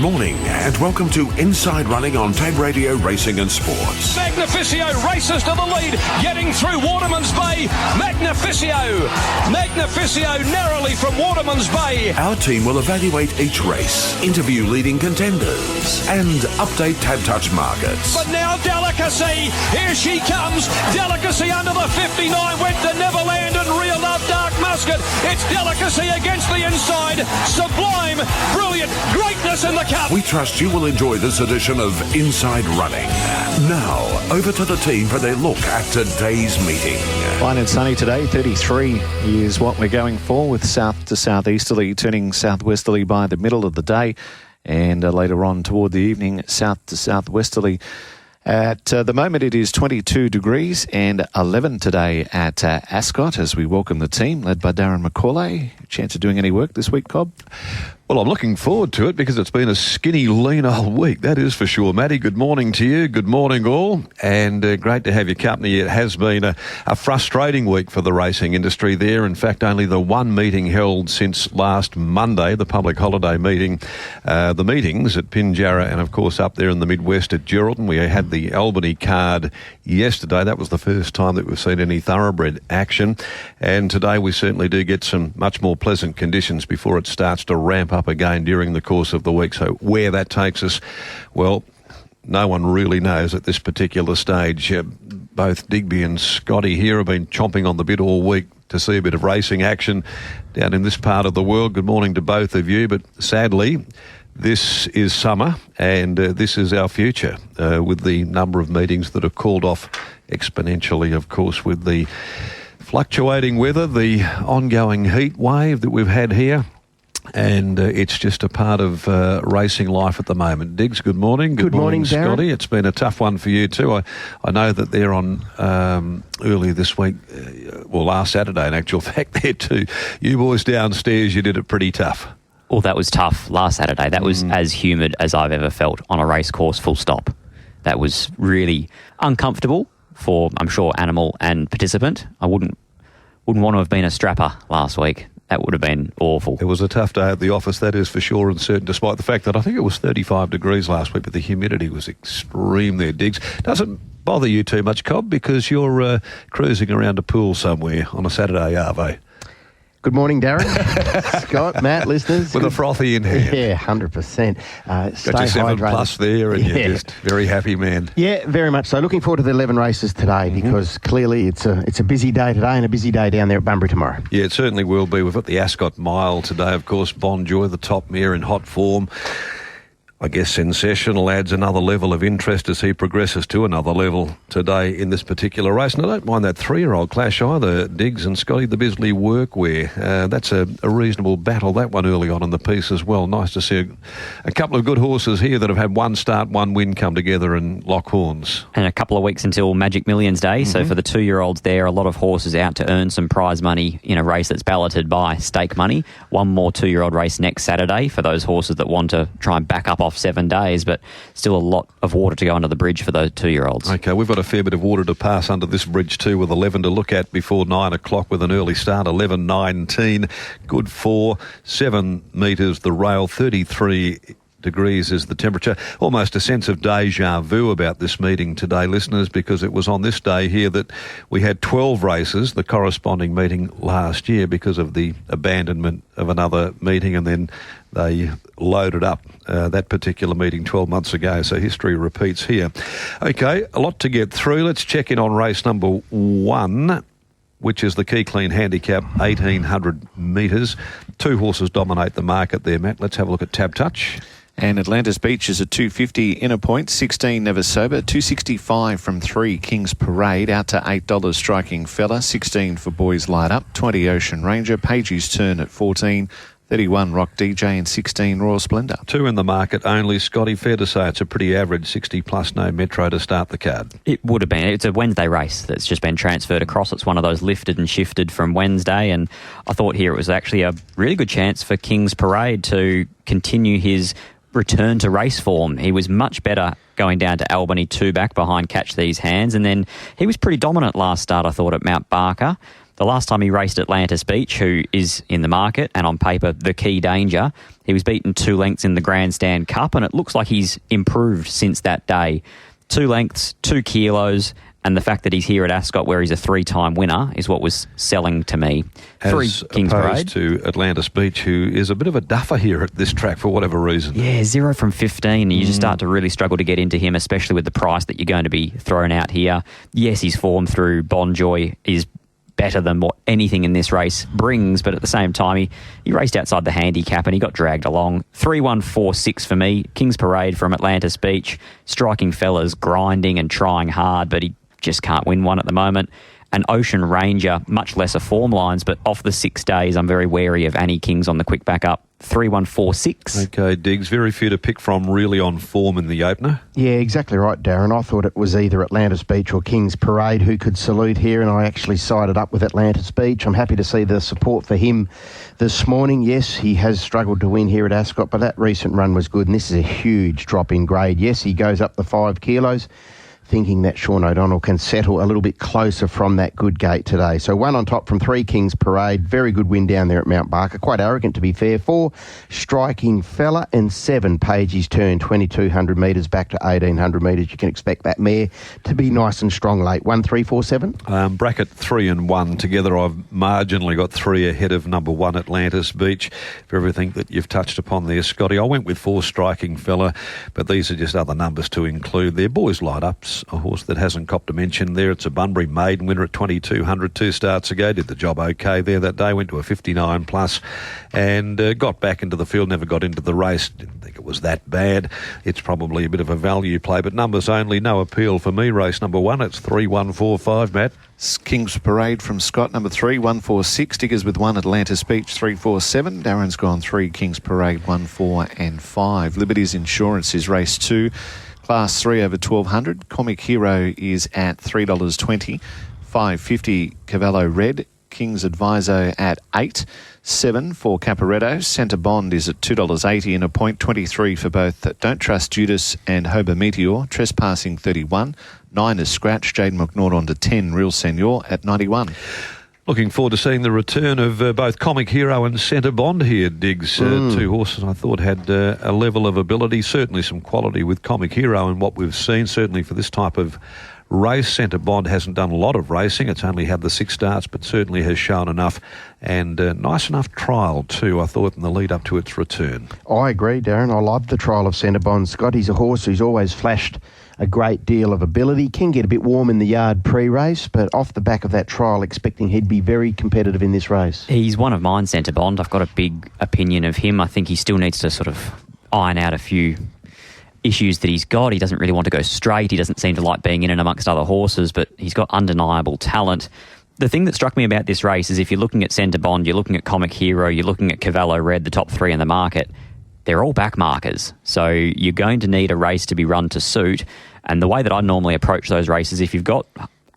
morning and welcome to Inside Running on Tab Radio Racing and Sports. Magnificio races to the lead, getting through Waterman's Bay. Magnificio narrowly from Waterman's Bay. Our team will evaluate each race, interview leading contenders and update Tab Touch markets. But now Delicacy, here she comes. Delicacy under the 59 went to Neverland and Real Love Dark Musket. It's Delicacy against the inside. Sublime, brilliant, greatness in the cup. We trust you will enjoy this edition of Inside Running. Now, over to the team for their look at today's meeting. Fine and sunny today, 33 is what we're going for, with south to southeasterly turning southwesterly by the middle of the day, and later on toward the evening south to southwesterly. At the moment it is 22 degrees and 11 today at Ascot as we welcome the team led by Darren McAullay. Chance of doing any work this week, Cobb? Well, I'm looking forward to it because it's been a skinny, lean old week, that is for sure. Matty, good morning to you. Good morning all. And great to have your company. It has been a frustrating week for the racing industry there. In fact, only the one meeting held since last Monday, the public holiday meeting. The meetings at Pinjarra and, of course, up there in the Midwest at Geraldton. We had the Albany card yesterday. That was the first time that we've seen any thoroughbred action. And today we certainly do get some much more pleasant conditions before it starts to ramp up again during the course of the week. So where that takes us, well, no one really knows at this particular stage. Both Digby and Scotty here have been chomping on the bit all week to see a bit of racing action down in this part of the world. Good morning to both of you, but sadly this is summer and this is our future with the number of meetings that are called off exponentially, of course, with the fluctuating weather, the ongoing heat wave that we've had here. And it's just a part of racing life at the moment. Diggs, good morning. Good morning, Darren. Scotty. It's been a tough one for you too. I know that they're on earlier this week, well, last Saturday in actual fact there too. You boys downstairs, you did it pretty tough. Oh, that was tough last Saturday. That was as humid as I've ever felt on a race course, full stop. That was really uncomfortable for, I'm sure, animal and participant. I wouldn't want to have been a strapper last week. That would have been awful. It was a tough day at the office, that is for sure and certain, despite the fact that I think it was 35 degrees last week, but the humidity was extreme there, Diggs. Doesn't bother you too much, Cobb, because you're cruising around a pool somewhere on a Saturday arvo. Good morning, Darren. Scott, Matt, listeners. With a frothy in hand. Yeah, 100%. Got your 7 plus there and you're just very happy, man. Yeah, very much so. Looking forward to the 11 races today because clearly it's a busy day today and a busy day down there at Bunbury tomorrow. Yeah, it certainly will be. We've got the Ascot Mile today, of course. Bonjour, the top mare in hot form. I guess Sensational adds another level of interest as he progresses to another level today in this particular race. And I don't mind that 3-year-old clash either, Diggs and Scotty, the Bisley Workwear. That's a reasonable battle, that one early on in the piece as well. Nice to see a couple of good horses here that have had one start, one win come together and lock horns. And a couple of weeks until Magic Millions Day. So for the 2-year-olds there, a lot of horses out to earn some prize money in a race that's balloted by stake money. One more 2-year-old race next Saturday for those horses that want to try and back up off 7 days, but still a lot of water to go under the bridge for those 2-year-olds. Okay, we've got a fair bit of water to pass under this bridge too, with 11 to look at before 9 o'clock with an early start, 11:19. Good for 7 metres the rail, 33 degrees is the temperature. Almost a sense of deja vu about this meeting today, listeners, because it was on this day here that we had 12 races, the corresponding meeting last year, because of the abandonment of another meeting, and then they loaded up that particular meeting 12 months ago, so history repeats here. Okay, a lot to get through. Let's check in on race number 1, which is the Key Clean Handicap, 1,800 metres. 2 horses dominate the market there, Matt. Let's have a look at Tab Touch. And Atlantis Beach is a 250 inner point, 16 Never Sober, 265 from 3 King's Parade, out to $8 Striking Fella, 16 for Boys Light Up, 20 Ocean Ranger, Pagey's Turn at 14, 31 Rock DJ and 16 Royal Splendour. 2 in the market only, Scotty. Fair to say it's a pretty average 60 plus, no Metro to start the card. It would have been. It's a Wednesday race that's just been transferred across. It's one of those lifted and shifted from Wednesday, and I thought here it was actually a really good chance for King's Parade to continue his return to race form. He was much better going down to Albany 2 back behind Catch These Hands, and then he was pretty dominant last start, I thought, at Mount Barker. The last time he raced Atlantis Beach, who is in the market and on paper the key danger, he was beaten 2 lengths in the Grandstand Cup, and it looks like he's improved since that day. 2 lengths, 2 kilos, and the fact that he's here at Ascot where he's a 3-time winner is what was selling to me. As Kings Parade to Atlantis Beach, who is a bit of a duffer here at this track for whatever reason. Yeah, 0 from 15, and you just start to really struggle to get into him, especially with the price that you're going to be thrown out here. Yes, his form through Bonjoy is better than what anything in this race brings, but at the same time, he raced outside the handicap and he got dragged along. 3-1-4-6 for me. Kings Parade from Atlantis Beach. Striking fellas, grinding and trying hard, but he just can't win one at the moment. And Ocean Ranger, much lesser form lines, but off the 6 days, I'm very wary of Annie Kings on the quick backup. 3-1-4-6. Okay, Diggs, very few to pick from really on form in the opener. Yeah, exactly right, Darren. I thought it was either Atlantis Beach or Kings Parade who could salute here, and I actually sided up with Atlantis Beach. I'm happy to see the support for him this morning. Yes, he has struggled to win here at Ascot, but that recent run was good, and this is a huge drop in grade. Yes, he goes up the 5 kilos. Thinking that Sean O'Donnell can settle a little bit closer from that good gate today. So 1 on top from 3 Kings Parade. Very good win down there at Mount Barker. Quite arrogant, to be fair. 4 Striking Fella, and 7 Pagey's Turn. 2,200 metres back to 1,800 metres. You can expect that mare to be nice and strong late. 1, 3, 4, 7. Bracket 3 and 1 together. I've marginally got 3 ahead of number 1 Atlantis Beach for everything that you've touched upon there, Scotty. I went with 4 Striking Fella, but these are just other numbers to include there. Boys Light Ups, a horse that hasn't copped a mention there. It's a Bunbury maiden winner at 2,200 2 starts ago. Did the job okay there that day. Went to a 59 plus and got back into the field. Never got into the race. Didn't think it was that bad. It's probably a bit of a value play, but numbers only. No appeal for me. Race number 1. It's 3-1-4-5, Matt. Kings Parade from Scott, number 3, 1-4-6. Diggers with 1, Atlantis Beach, 3-4-7. Darren's gone 3, Kings Parade, 1, 4 and 5. Liberty's Insurance is race 2. Class 3 over 1,200. Comic Hero is at $3.20. 5.50 Cavallo Red. King's Advisor at 8. 7 for Caporetto. Centre Bond is at $2.80 and a point. 23 for both Don't Trust Judas and Hober Meteor. Trespassing 31. 9 is Scratch. Jaden McNaught on to 10. Real Senor at 91. Looking forward to seeing the return of both Comic Hero and Centre Bond here, Diggs. 2 horses I thought had a level of ability, certainly some quality with Comic Hero and what we've seen, certainly for this type of race. Centre Bond hasn't done a lot of racing. It's only had the 6 starts, but certainly has shown enough, and nice enough trial too, I thought, in the lead up to its return. I agree, Darren. I love the trial of Centre Bond. Scott, he's a horse who's always flashed a great deal of ability. Can get a bit warm in the yard pre-race, but off the back of that trial, expecting he'd be very competitive in this race. He's one of mine, Centre Bond. I've got a big opinion of him. I think he still needs to sort of iron out a few issues that he's got. He doesn't really want to go straight. He doesn't seem to like being in and amongst other horses, but he's got undeniable talent. The thing that struck me about this race is if you're looking at Centre Bond, you're looking at Comic Hero, you're looking at Cavallo Red, the top 3 in the market, they're all back markers. So you're going to need a race to be run to suit. And the way that I normally approach those races, if you've got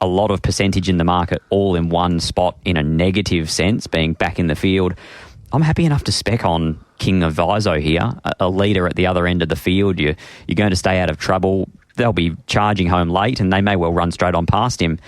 a lot of percentage in the market all in one spot in a negative sense, being back in the field, I'm happy enough to spec on King of Viso here, a leader at the other end of the field. You're going to stay out of trouble. They'll be charging home late and they may well run straight on past him.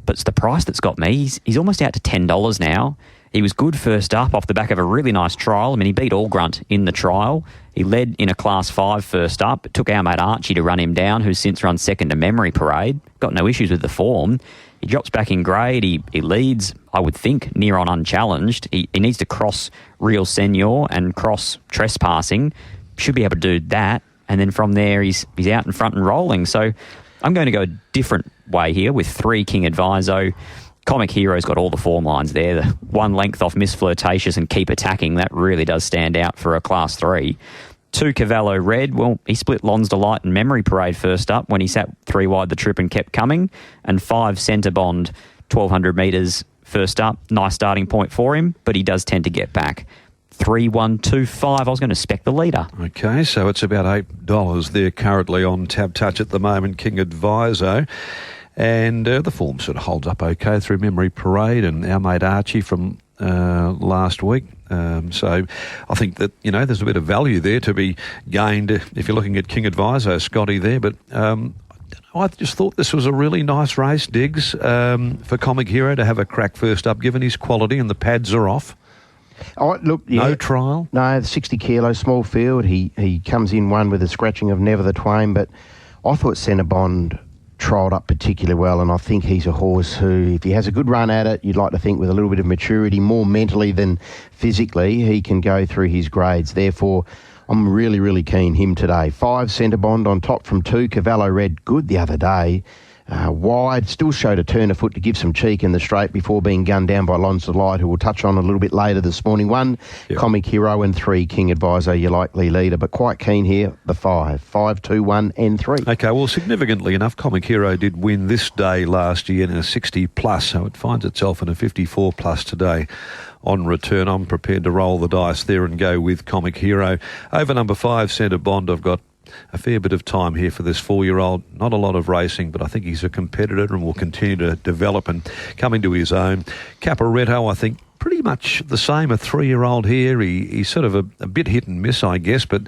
But it's the price that's got me. He's almost out to $10 now. He was good first up off the back of a really nice trial. I mean, he beat Allgrunt in the trial. He led in a Class 5 first up. It took our mate Archie to run him down, who's since run second to Memory Parade. Got no issues with the form. He drops back in grade. He leads, I would think, near on unchallenged. He needs to cross Real Senor and cross Trespassing. Should be able to do that. And then from there, he's out in front and rolling. So I'm going to go a different way here with 3 King Adviso. Comic Hero's got all the form lines there. The 1 length off Miss Flirtatious and Keep Attacking, that really does stand out for a Class 3. 2 Cavallo Red, well, he split Lon's Delight and Memory Parade first up when he sat 3 wide the trip and kept coming. And 5 Centre Bond, 1,200 metres first up. Nice starting point for him, but he does tend to get back. 3-1-2-5. I was going to spec the leader. Okay, so it's about $8 there currently on Tab Touch at the moment, King Adviso. And the form sort of holds up okay through Memory Parade and our mate Archie from last week. So I think that, there's a bit of value there to be gained if you're looking at King Adviso, Scotty, there. But I don't know I just thought this was a really nice race, Diggs, for Comic Hero to have a crack first up, given his quality and the pads are off. Oh, look, yeah. No trial? No, 60 kilos, small field. He comes in one with a scratching of Never the Twain, but I thought Centrebond trialled up particularly well, and I think he's a horse who, if he has a good run at it, you'd like to think with a little bit of maturity, more mentally than physically, he can go through his grades. Therefore, I'm really, really keen him today. 5, Centrebond on top from 2. Cavallo Red, good the other day. Wide, still showed a turn of foot to give some cheek in the straight before being gunned down by Lonza Light, who we'll touch on a little bit later this morning. 1, Comic Hero, and 3, King Advisor, your likely leader. But quite keen here, the 5, 2, 1 and 3. Okay, well, significantly enough, Comic Hero did win this day last year in a 60 plus, so it finds itself in a 54 plus today. On return, I'm prepared to roll the dice there and go with Comic Hero. Over number 5, Centrebond, I've got a fair bit of time here for this 4-year-old. Not a lot of racing, but I think he's a competitor and will continue to develop and come into his own. Caporetto, I think, pretty much the same, a 3-year-old here. He's sort of a bit hit and miss, I guess, but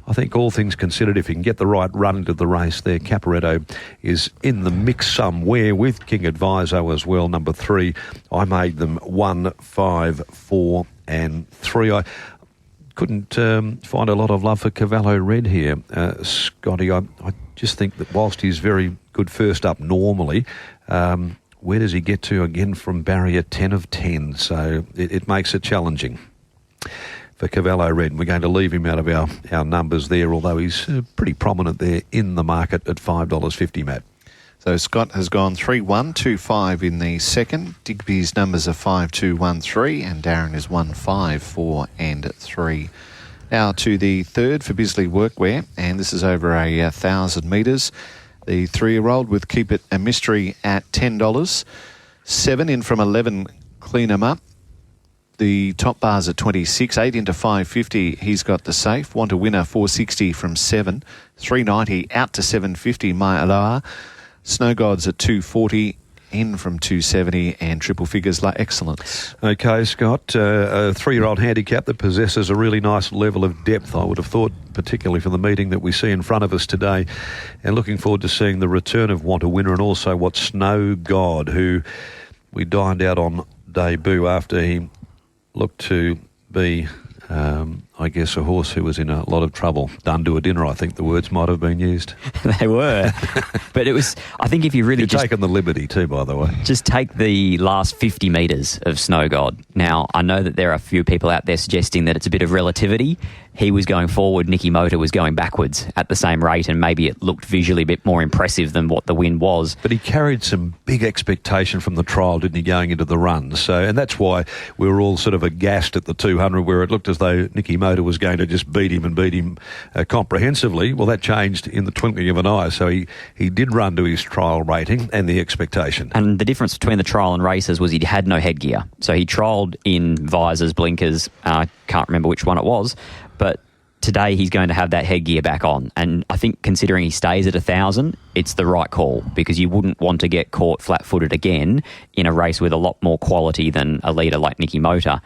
I think all things considered, if he can get the right run into the race there, Caporetto is in the mix somewhere with King Adviso as well, number 3. I made them 1, 5, 4 and 3. I couldn't find a lot of love for Cavallo Red here, Scotty. I just think that whilst he's very good first up normally, where does he get to again from barrier 10 of 10? So it makes it challenging for Cavallo Red. We're going to leave him out of our numbers there, although he's pretty prominent there in the market at $5.50, Matt. So Scott has gone 3, 1, 2, 5 in the second. Digby's numbers are 5, 2, 1, 3, and Darren is 1, 5, 4 and 3. Now to the third for Bisley Workwear, and this is over 1,000 metres. The 3-year-old with Keep It a Mystery at $10. 7 in from 11, Clean 'em Up. The top bar's at 26, 8 into 550. He's got the safe. Want a winner, 460 from 7. 390 out to 750, Maialoa. Snow Gods at 240, in from 270, and Triple Figures La Excellence. Okay, Scott, a 3-year-old handicap that possesses a really nice level of depth, I would have thought, particularly for the meeting that we see in front of us today. And looking forward to seeing the return of Want a Winner, and also what Snow God, who we dined out on debut after he looked to be, I guess, a horse who was in a lot of trouble. Done to a dinner, I think the words might have been used. They were. But it was, I think if you really You're taking the liberty too, by the way. Just take the last 50 metres of Snow God. Now, I know that there are a few people out there suggesting that it's a bit of relativity. He was going forward, Nicky Motor was going backwards at the same rate, and maybe it looked visually a bit more impressive than what the win was. But he carried some big expectation from the trial, didn't he, going into the run? So, and that's why we were all sort of aghast at the 200, where it looked as though Nicky Motor was going to just beat him comprehensively. Well, that changed in the twinkling of an eye. So he did run to his trial rating and the expectation. And the difference between the trial and races was he had no headgear. So he trialled in visors, blinkers, I can't remember which one it was, but today he's going to have that headgear back on. And I think considering he stays at 1,000, it's the right call, because you wouldn't want to get caught flat-footed again in a race with a lot more quality than a leader like Nicky Motor.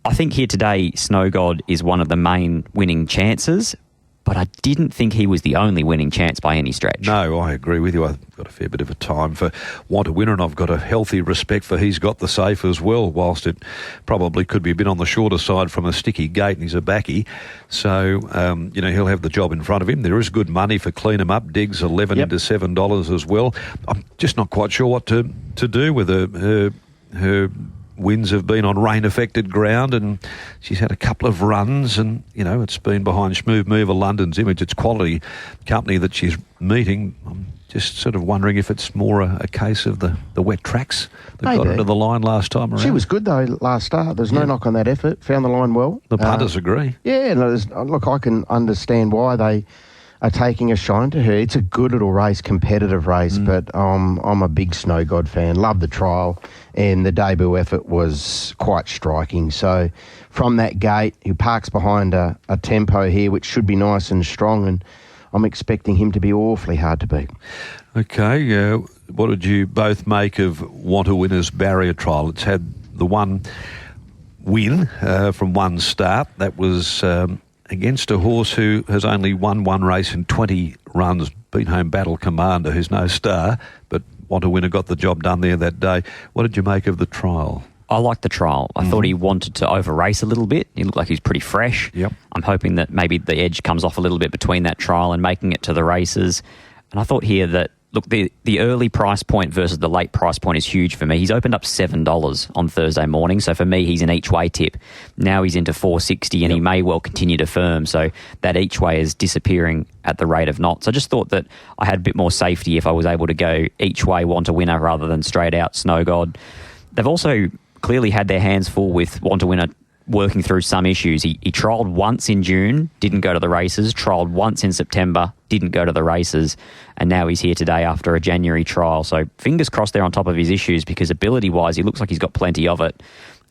I think here today, Snow God is one of the main winning chances, but I didn't think he was the only winning chance by any stretch. No, I agree with you. I've got a fair bit of a time for Want a Winner, and I've got a healthy respect for He's Got the Safe as well, whilst it probably could be a bit on the shorter side from a sticky gate, and he's a backie. So, he'll have the job in front of him. There is good money for Clean 'em Up. Diggs 11 into $7 as well. I'm just not quite sure what to do with her wins have been on rain-affected ground, and she's had a couple of runs, and, it's been behind Schmoove Mover, London's Image. It's quality company that she's meeting. I'm just sort of wondering if it's more a case of the wet tracks that got into the line last time around. She was good, though, last start. There's no knock on that effort. Found the line well. The punters agree. Yeah, look, I can understand why they are taking a shine to her. It's a good little race, competitive race, but I'm a big Snow God fan. Love the trial, and the debut effort was quite striking. So from that gate, he parks behind a tempo here, which should be nice and strong, and I'm expecting him to be awfully hard to beat. Okay, what did you both make of Want a Winner's barrier trial? It's had the one win from one start. That was against a horse who has only won one race in 20 runs Beat Home Battle Commander, who's no star, but Want to Winner got the job done there that day. What did you make of the trial? I liked the trial. I thought he wanted to over-race a little bit. He looked like he's pretty fresh. Yep. I'm hoping that maybe the edge comes off a little bit between that trial and making it to the races. And I thought here that, look, the early price point versus the late price point is huge for me. He's opened up $7 on Thursday morning, so for me, he's an each-way tip. Now he's into $4.60, and he may well continue to firm, so that each-way is disappearing at the rate of knots. I just thought that I had a bit more safety if I was able to go each-way Want to Winner rather than straight-out Snow God. They've also clearly had their hands full with Want to Winner working through some issues. He trialled once in June, didn't go to the races, trialled once in September, didn't go to the races, and now he's here today after a January trial. So fingers crossed they're on top of his issues, because ability-wise, he looks like he's got plenty of it.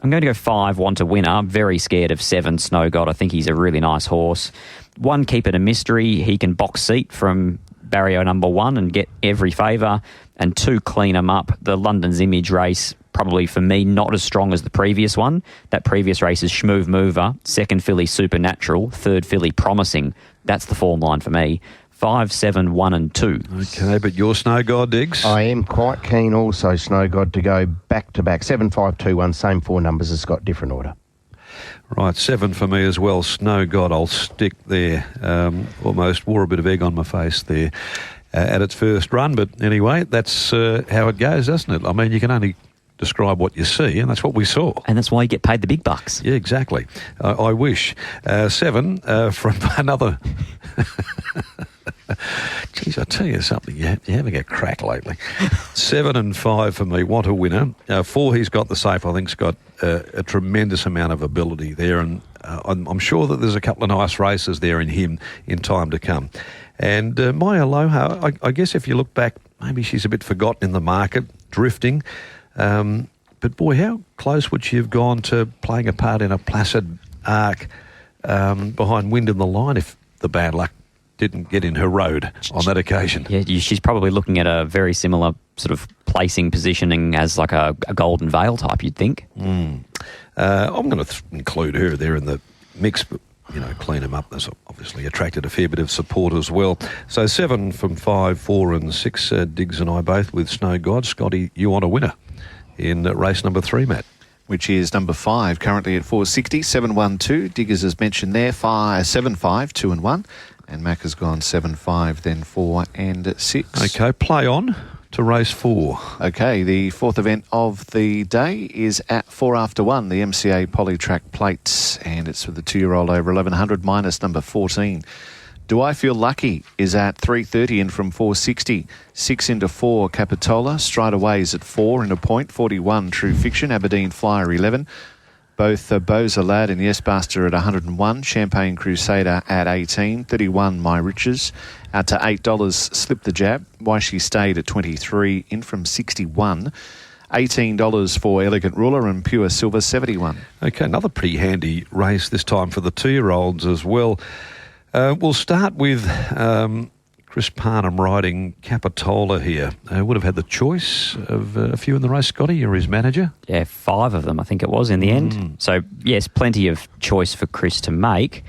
I'm going to go 5, Want to Winner. I'm very scared of 7, Snow God. I think he's a really nice horse. 1, Keep It a Mystery. He can box seat from barrier number 1 and get every favour. And 2, Clean 'em Up. The London's Image race, probably for me, not as strong as the previous one. That previous race is Schmoove Mover, 2nd filly Supernatural, 3rd filly Promising. That's the form line for me. 5, 7, 1 and 2. Okay, but your Snow God, Diggs? I am quite keen also, Snow God, to go back-to-back. 7, 5, 2, 1, same 4 numbers has got different order. Right, 7 for me as well. Snow God, I'll stick there. Almost wore a bit of egg on my face there at its first run. But anyway, that's how it goes, doesn't it? I mean, you can only describe what you see, and that's what we saw. And that's why you get paid the big bucks. Yeah, exactly. I wish. 7 from another... Geez, I tell you something, you're having a crack lately. 7 and 5 for me, Want a Winner. 4, he's got the safe. I think's got a tremendous amount of ability there, and I'm sure that there's a couple of nice races there in him in time to come. And my Aloha, I guess if you look back, maybe she's a bit forgotten in the market, drifting. But boy, how close would she have gone to playing a part in a Placid Arc behind Wind in the Line if the bad luck didn't get in her road on that occasion? Yeah, she's probably looking at a very similar sort of placing, positioning as like a Golden Veil type, you'd think. I'm going to include her there in the mix, but, Clean 'em Up. There's obviously attracted a fair bit of support as well. So 7 from 5, 4 and 6, Diggs and I both with Snow God. Scotty, you Want a Winner in race number 3, Matt? Which is number 5, currently at 460, 7-1-2. Diggers has mentioned there, 7-5, 2 and 1. And Mac has gone 7-5, then 4 and 6. Okay, play on to race 4. Okay, the 4th event of the day is at 4 after 1, the MCA Polytrack Plates, and it's for the 2-year-old over 1100, minus number 14. Do I Feel Lucky is at 3.30 in from 4.60. 6 into 4, Capitola. Stride Away is at 4 in a point. 41, True Fiction. Aberdeen Flyer, 11. Both Boza Lad and Yes Buster at 101. Champagne Crusader at 18. 31, My Riches. Out to $8, Slip the Jab. Why She Stayed at 23 in from 61. $18 for Elegant Ruler and Pure Silver, 71. Okay, another pretty handy race this time for the 2-year-olds as well. We'll start with Chris Parnham riding Capitola here. Would have had the choice of a few in the race, Scotty. You're his manager. Yeah, 5 of them, I think it was, in the end. So, yes, plenty of choice for Chris to make.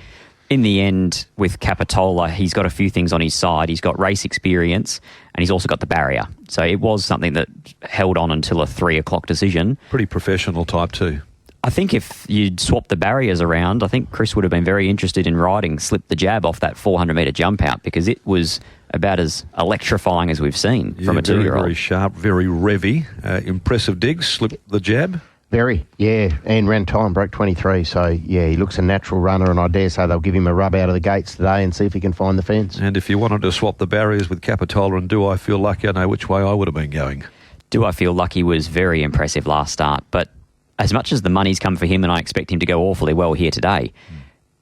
In the end, with Capitola, he's got a few things on his side. He's got race experience, and he's also got the barrier. So it was something that held on until a 3 o'clock decision. Pretty professional type too. I think if you'd swapped the barriers around, I think Chris would have been very interested in riding Slip the Jab off that 400-metre jump out, because it was about as electrifying as we've seen from a 2-year-old. Very sharp, very revvy. Impressive Diggs, Slip the Jab. Very, yeah, and ran time, broke 23, so yeah, he looks a natural runner, and I dare say they'll give him a rub out of the gates today and see if he can find the fence. And if you wanted to swap the barriers with Capitola and Do I Feel Lucky, I know which way I would have been going. Do I Feel Lucky was very impressive last start, but as much as the money's come for him and I expect him to go awfully well here today,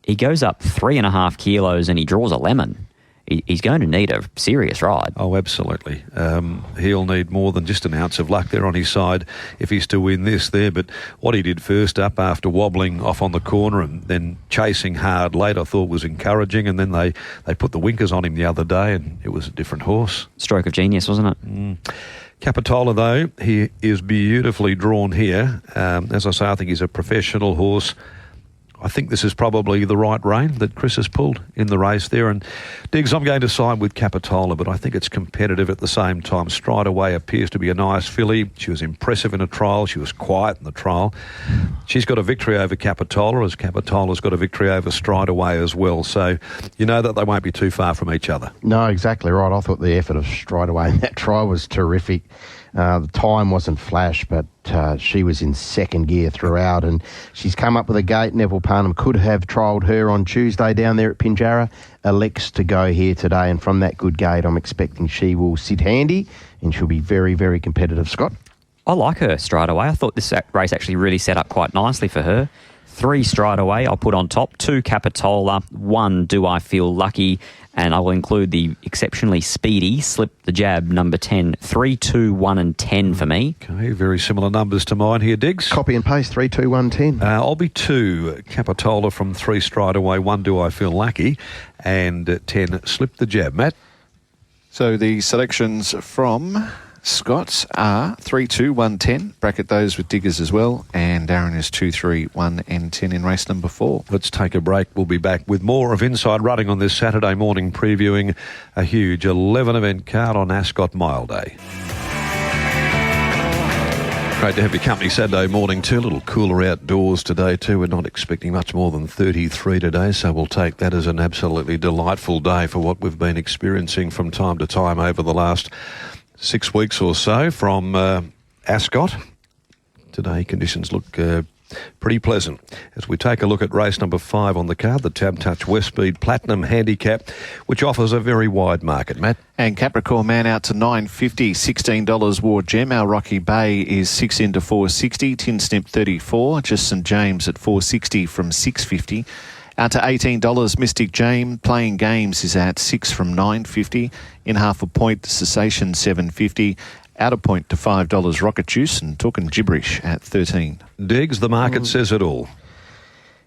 he goes up 3.5 kilos and he draws a lemon. He's going to need a serious ride. Oh, absolutely. He'll need more than just an ounce of luck there on his side if he's to win this there. But what he did first up after wobbling off on the corner and then chasing hard late, I thought was encouraging. And then they put the winkers on him the other day and it was a different horse. Stroke of genius, wasn't it? Capitola, though, he is beautifully drawn here. As I say, I think he's a professional horse. I think this is probably the right rein that Chris has pulled in the race there. And Diggs, I'm going to side with Capitola, but I think it's competitive at the same time. Stride Away appears to be a nice filly. She was impressive in a trial. She was quiet in the trial. She's got a victory over Capitola, as Capitola's got a victory over Stride Away as well. So you know that they won't be too far from each other. No, exactly right. I thought the effort of Stride Away in that trial was terrific. The time wasn't flash, but she was in second gear throughout, and she's come up with a gate. Neville Parnham could have trialled her on Tuesday down there at Pinjarra, elects to go here today, and from that good gate, I'm expecting she will sit handy, and she'll be very, very competitive, Scott. I like her Stride Away. I thought this race actually really set up quite nicely for her. 3 Stride Away I'll put on top, 2 Capitola, 1 Do I Feel Lucky, and I will include the exceptionally speedy Slip the Jab, number 10. 3, 2, 1 and 10 for me. Okay, very similar numbers to mine here, Diggs. Copy and paste, 3, 2, 1, 10. I'll be 2 Capitola from 3 Stride Away, 1 Do I Feel Lucky, and 10 Slip the Jab. Matt? So the selections from Scott are 3, 2, 1, 10. Bracket those with Diggers as well. And Darren is 2, 3, 1 and 10 in race number 4. Let's take a break. We'll be back with more of Inside Running on this Saturday morning, previewing a huge 11-event card on Ascot Mile Day. Great to have your company Saturday morning too. A little cooler outdoors today too. We're not expecting much more than 33 today, so we'll take that as an absolutely delightful day for what we've been experiencing from time to time over the last 6 weeks or so from Ascot. Today conditions look pretty pleasant. As we take a look at race number 5 on the card, the Tab Touch West Speed Platinum Handicap, which offers a very wide market, Matt. And Capricorn Man out to $9.50, $16 War Gem. Our Rocky Bay is 6 into $4.60, Tin Snip $34, just St James at $4.60 from $6.50. Out to $18, Mystic James. Playing Games is at 6 from $9.50. In half a point, Cessation $7.50. Out of point to $5, Rocket Juice, and talking gibberish at 13. Diggs, the market says it all.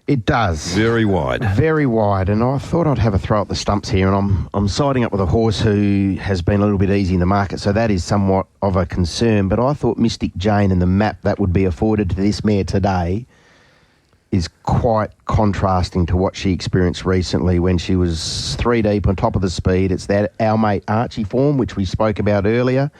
It does. Very wide. Very wide, and I thought I'd have a throw at the stumps here, and I'm siding up with a horse who has been a little bit easy in the market, so that is somewhat of a concern, but I thought Mystic Jane and the map that would be afforded to this mare today is quite contrasting to what she experienced recently when she was 3 deep on top of the speed. It's that Our Mate Archie form, which we spoke about earlier.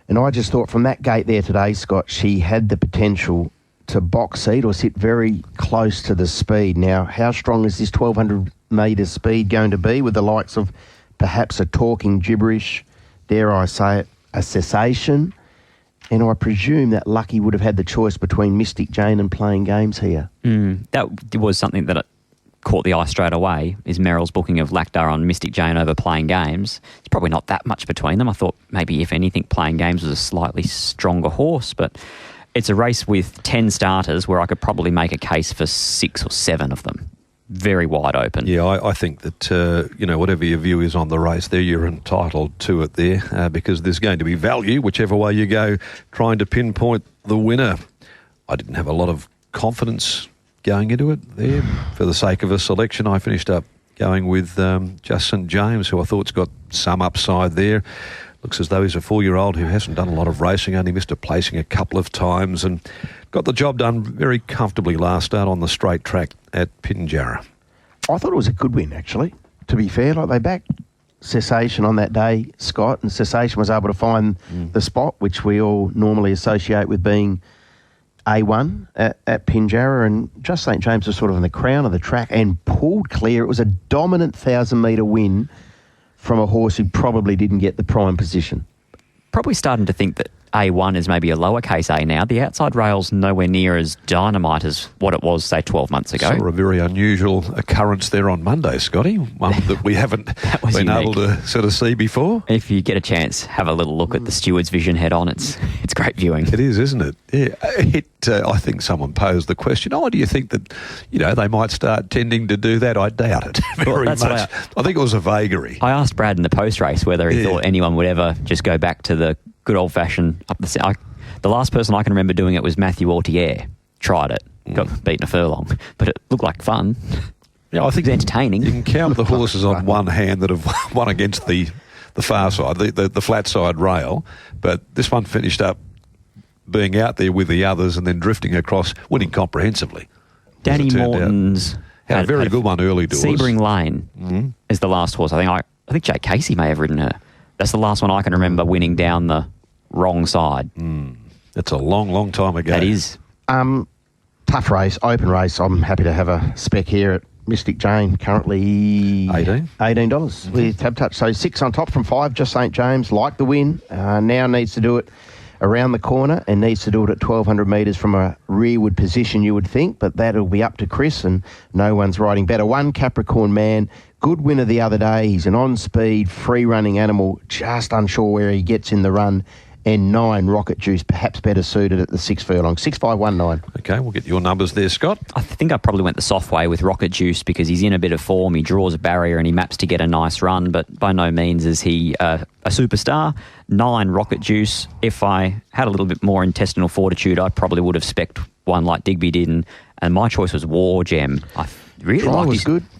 And I just thought from that gate there today, Scott, she had the potential to box seat or sit very close to the speed. Now, how strong is this 1,200 metre speed going to be with the likes of perhaps a Talking Gibberish, dare I say it, a Cessation? And I presume that Lucky would have had the choice between Mystic Jane and Playing Games here. That was something that caught the eye straight away, is Merrill's booking of Lactar on Mystic Jane over Playing Games. It's probably not that much between them. I thought maybe, if anything, Playing Games was a slightly stronger horse, but it's a race with 10 starters where I could probably make a case for 6 or 7 of them. Very wide open. Yeah, I think that, whatever your view is on the race there, you're entitled to it there because there's going to be value, whichever way you go, trying to pinpoint the winner. I didn't have a lot of confidence going into it there. For the sake of a selection, I finished up going with just St James, who I thought's got some upside there. Looks as though he's a 4-year-old who hasn't done a lot of racing, only missed a placing a couple of times and got the job done very comfortably last start on the straight track at Pinjarra. I thought it was a good win, actually, to be fair. Like, they backed Cessation on that day, Scott, and Cessation was able to find the spot, which we all normally associate with being A1 at Pinjarra, and just St James was sort of in the crown of the track and pulled clear. It was a dominant 1,000-metre win from a horse who probably didn't get the prime position. Probably starting to think that A1 is maybe a lowercase a now. The outside rail's nowhere near as dynamite as what it was, say, 12 months ago. Saw a very unusual occurrence there on Monday, Scotty, one that we haven't been able to sort of see before. If you get a chance, have a little look at the Steward's Vision head on. It's great viewing. It is, isn't it? Yeah. I think someone posed the question, do you think that, they might start tending to do that? I doubt it very much. I think it was a vagary. I asked Brad in the post-race whether he thought anyone would ever just go back to the good old-fashioned up the... The last person I can remember doing it was Matthew Autier. Tried it. Got beaten a furlong. But it looked like fun. Yeah, I think it was entertaining. You can count the horses on one hand that have won against the far side, the flat side rail. But this one finished up being out there with the others and then drifting across, winning comprehensively. Danny as it turned Morton's had a very good one early doors. Sebring Lane is the last horse. I think Jake Casey may have ridden her. That's the last one I can remember winning down the wrong side. That's a long, long time ago. That is. Tough race, open race. I'm happy to have a spec here at Mystic Jane, currently $18 with Tab Touch. So 6 on top from 5, just St. James, like the win. Now needs to do it around the corner and needs to do it at 1,200 metres from a rearward position, you would think, but that'll be up to Chris, and no one's riding better. 1 Capricorn Man, good winner the other day. He's an on-speed, free-running animal, just unsure where he gets in the run. And 9 Rocket Juice, perhaps better suited at the 6 furlong. 6-5-1-9. Okay, we'll get your numbers there, Scott. I think I probably went the soft way with Rocket Juice because he's in a bit of form. He draws a barrier and he maps to get a nice run, but by no means is he a superstar. 9 Rocket Juice. If I had a little bit more intestinal fortitude, I probably would have specced one like Digby did, and my choice was War Gem. I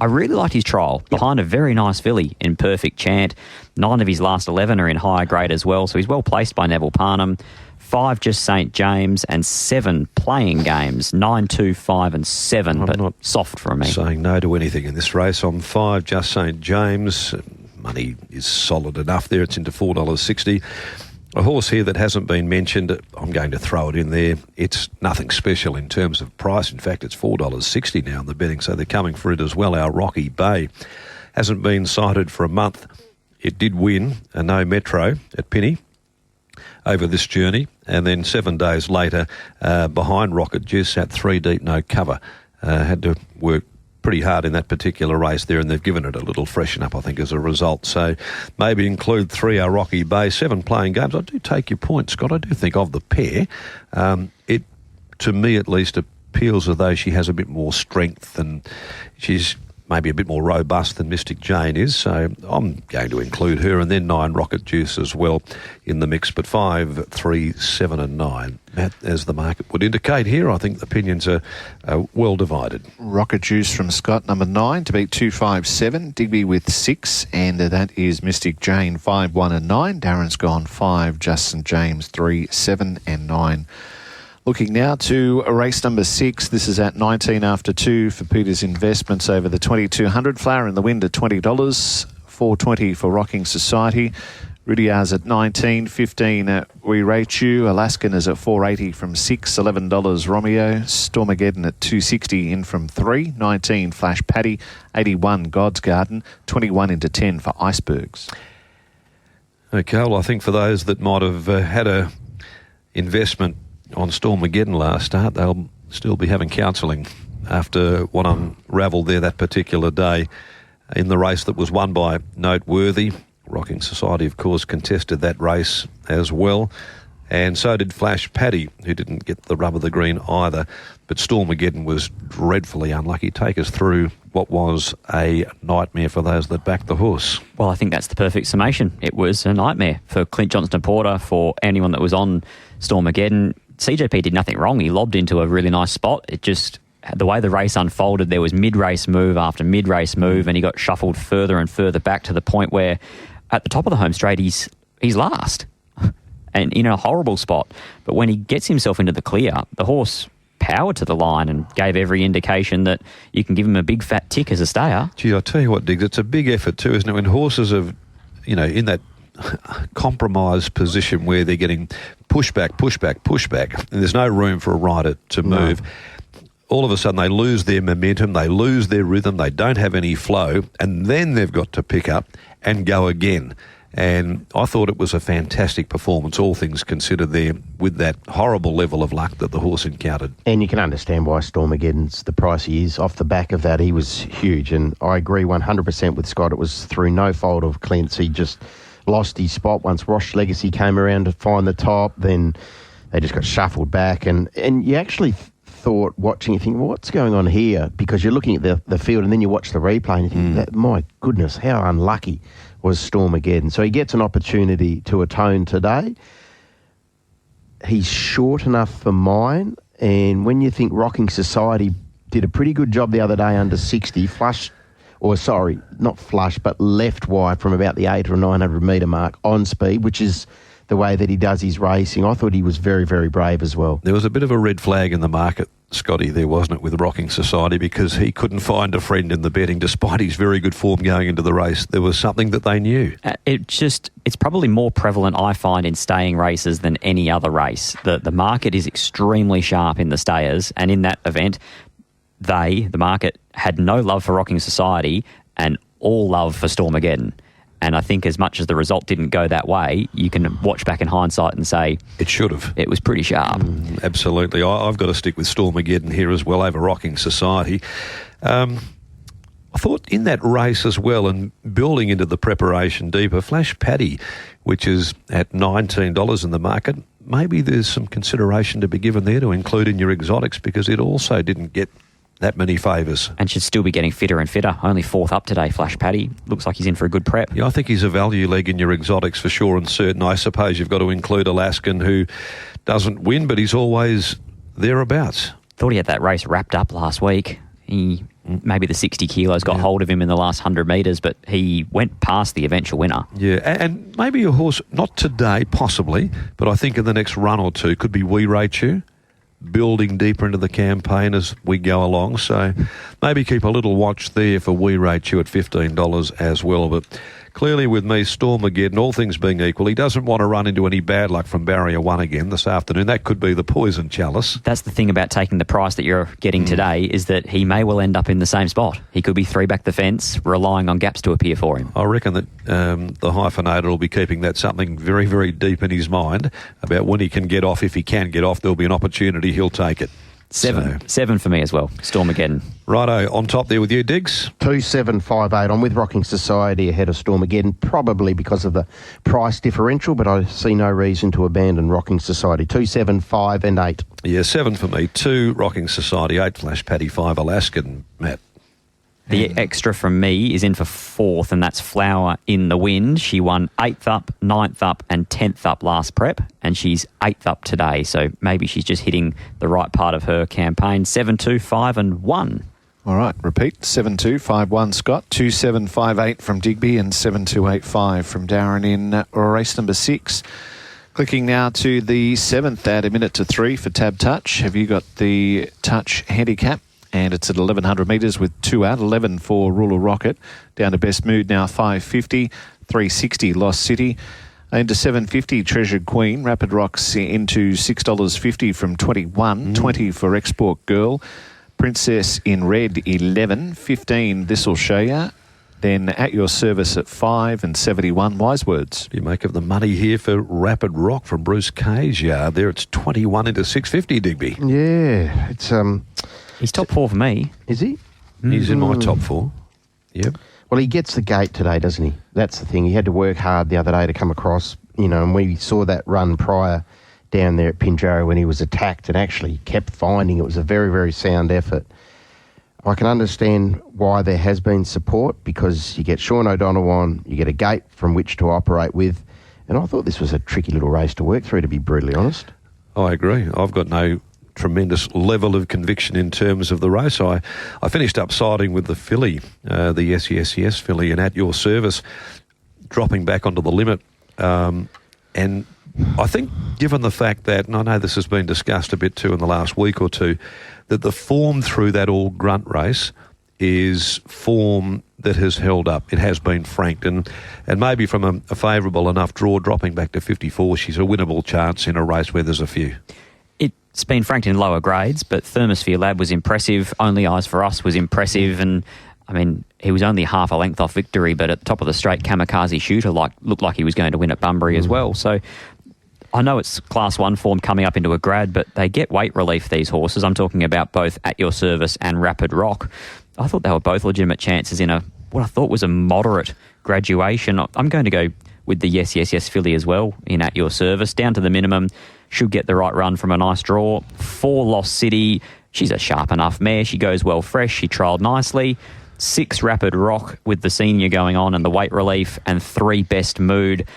really liked his trial behind a very nice filly in Perfect Chant. 9 of his last 11 are in higher grade as well, so he's well placed by Neville Parnham. 5 just St. James and 7 playing games. 9, 2, 5 and 7, I'm but not soft from me. Saying no to anything in this race. On 5 just St. James. Money is solid enough there. It's into $4.60. A horse here that hasn't been mentioned, I'm going to throw it in there. It's nothing special in terms of price. In fact, it's $4.60 now in the betting, so they're coming for it as well. Our Rocky Bay hasn't been sighted for a month. It did win a no metro at Penny over this journey, and then 7 days later, behind Rocket Juice at 3 deep, no cover. Had to work pretty hard in that particular race there, and they've given it a little freshen up, I think, as a result. So maybe include 3 our Rocky Bay, 7 playing games. I do take your point, Scott. I do think of the pair. It, to me at least, appeals as though she has a bit more strength and she's maybe a bit more robust than Mystic Jane is. So I'm going to include her, and then 9 Rocket Juice as well in the mix. But 5, 3, 7 and 9, as the market would indicate here, I think the opinions are well divided. Rocket Juice from Scott, number 9, to beat 257. Digby with 6, and that is Mystic Jane, 5, 1 and 9. Darren's gone 5, just St. James, 3, 7 and 9. Looking now to race number 6. This is at 19 after 2 for Peter's Investments over the 2200. Flower in the wind at $20. $4.20 for Rocking Society. Rudyard's at 19. 15 We Rate You. Alaskan is at $4.80 from 6. $11 Romeo. Stormageddon at $2.60 in from 3. 19 Flash Paddy. 81 God's Garden. 21 into 10 for Icebergs. Okay, well, I think for those that might have had a investment on Stormageddon last start, they'll still be having counselling after what unravelled there that particular day in the race that was won by Noteworthy. Rocking Society, of course, contested that race as well, and so did Flash Paddy, who didn't get the rub of the green either. But Stormageddon was dreadfully unlucky. Take us through what was a nightmare for those that backed the horse. Well, I think that's the perfect summation. It was a nightmare for Clint Johnston-Porter, for anyone that was on Stormageddon. CJP did nothing wrong. He lobbed into a really nice spot. It just, the way the race unfolded, there was mid-race move after mid-race move, and he got shuffled further and further back to the point where at the top of the home straight, he's last and in a horrible spot. But when he gets himself into the clear, the horse powered to the line and gave every indication that you can give him a big fat tick as a stayer. Gee, I tell you what, Diggs, it's a big effort too, isn't it? When horses are, in that compromised position where they're getting pushback, and there's no room for a rider to move. No. All of a sudden they lose their momentum, they lose their rhythm, they don't have any flow, and then they've got to pick up and go again. And I thought it was a fantastic performance, all things considered, there with that horrible level of luck that the horse encountered. And you can understand why Stormageddon's the price he is. Off the back of that, he was huge. And I agree 100% with Scott. It was through no fault of Clint's. He just lost his spot once Roche Legacy came around to find the top. Then they just got shuffled back. And you actually thought, watching, you think, well, what's going on here? Because you're looking at the field and then you watch the replay and you think, my goodness, how unlucky was Stormageddon. So he gets an opportunity to atone today. He's short enough for mine. And when you think Rocking Society did a pretty good job the other day under 60, not flush, but left wide from about the 800 or 900 metre mark on speed, which is the way that he does his racing. I thought he was very, very brave as well. There was a bit of a red flag in the market, Scotty, there, wasn't it, with Rocking Society, because he couldn't find a friend in the betting despite his very good form going into the race. There was something that they knew. It's probably more prevalent, I find, in staying races than any other race. The market is extremely sharp in the stayers, and in that event, the market, had no love for Rocking Society and all love for Stormageddon. And I think as much as the result didn't go that way, you can watch back in hindsight and say... It should have. It was pretty sharp. Absolutely. I've got to stick with Stormageddon here as well over Rocking Society. I thought in that race as well, and building into the preparation deeper, Flash Paddy, which is at $19 in the market, maybe there's some consideration to be given there to include in your exotics, because it also didn't get that many favours. And should still be getting fitter and fitter. Only 4th up today, Flash Paddy. Looks like he's in for a good prep. Yeah, I think he's a value leg in your exotics for sure and certain. I suppose you've got to include Alaskan, who doesn't win, but he's always thereabouts. Thought he had that race wrapped up last week. Maybe the 60 kilos got hold of him in the last 100 metres, but he went past the eventual winner. Yeah, and maybe a horse, not today, possibly, but I think in the next run or two, could be We Rate You, building deeper into the campaign as we go along. So maybe keep a little watch there for We Rate You at $15 as well. But clearly with me, Stormageddon, all things being equal, he doesn't want to run into any bad luck from Barrier 1 again this afternoon. That could be the poison chalice. That's the thing about taking the price that you're getting today, is that he may well end up in the same spot. He could be 3 back the fence, relying on gaps to appear for him. I reckon that the hyphenator will be keeping that something very, very deep in his mind about when he can get off. If he can get off, there'll be an opportunity. He'll take it. Seven for me as well. Stormageddon. Righto, on top there with you, Diggs. 2758. I'm with Rocking Society ahead of Stormageddon, probably because of the price differential, but I see no reason to abandon Rocking Society. 2, 7, 5 and 8. Yeah, 7 for me. 2 Rocking Society, 8 Flash Paddy, 5 Alaskan, Matt. The extra from me is in for 4th, and that's Flower in the Wind. She won 8th up, 9th up and 10th up last prep, and she's 8th up today, so maybe she's just hitting the right part of her campaign. 7, 2, 5 and 1. All right, repeat. 7-2-5-1 Scott, 2-7-5-8 from Digby and 7-2-8-5 from Darren in race number 6. Clicking now to the 7th at 1:03 for Tab Touch. Have you got the Touch handicap? And it's at 1,100 metres with 2 out. 11 for Ruler Rocket. Down to Best Mood now, 550. 360 Lost City. Into 750 Treasured Queen. Rapid Rocks into $6.50 from 21. 20 for Export Girl. Princess in Red, 11. 15 This'll Show Ya. Then At Your Service at 5 and 71 Wise Words. You make of the money here for Rapid Rock from Bruce Kay's yard. There it's 21 into 650, Digby. Yeah, it's... He's top 4 for me. Is he? He's in my top 4. Yep. Well, he gets the gate today, doesn't he? That's the thing. He had to work hard the other day to come across, and we saw that run prior down there at Pinjarra when he was attacked and actually kept finding. It was a very, very sound effort. I can understand why there has been support, because you get Sean O'Donnell on, you get a gate from which to operate with, and I thought this was a tricky little race to work through, to be brutally honest. I agree. I've got no tremendous level of conviction in terms of the race. I finished up siding with the filly, the Yes filly, and At Your Service, dropping back onto the limit. And I think, given the fact that, and I know this has been discussed a bit too in the last week or two, that the form through that all grunt race is form that has held up. It has been franked, and maybe from a favourable enough draw, dropping back to 54, she's a winnable chance in a race where there's a few. It's been franked in lower grades, but Thermosphere Lab was impressive. Only Eyes for Us was impressive, and I mean, he was only half a length off victory, but at the top of the straight, Kamikaze Shooter looked like he was going to win at Bunbury as well. So I know it's Class 1 form coming up into a grad, but they get weight relief, these horses. I'm talking about both At Your Service and Rapid Rock. I thought they were both legitimate chances in what I thought was a moderate graduation. I'm going to go with the Yes filly as well in At Your Service, down to the minimum. Should get the right run from a nice draw. 4 Lost City. She's a sharp enough mare. She goes well fresh. She trialled nicely. 6 Rapid Rock with the senior going on and the weight relief. And 3 Best Mood.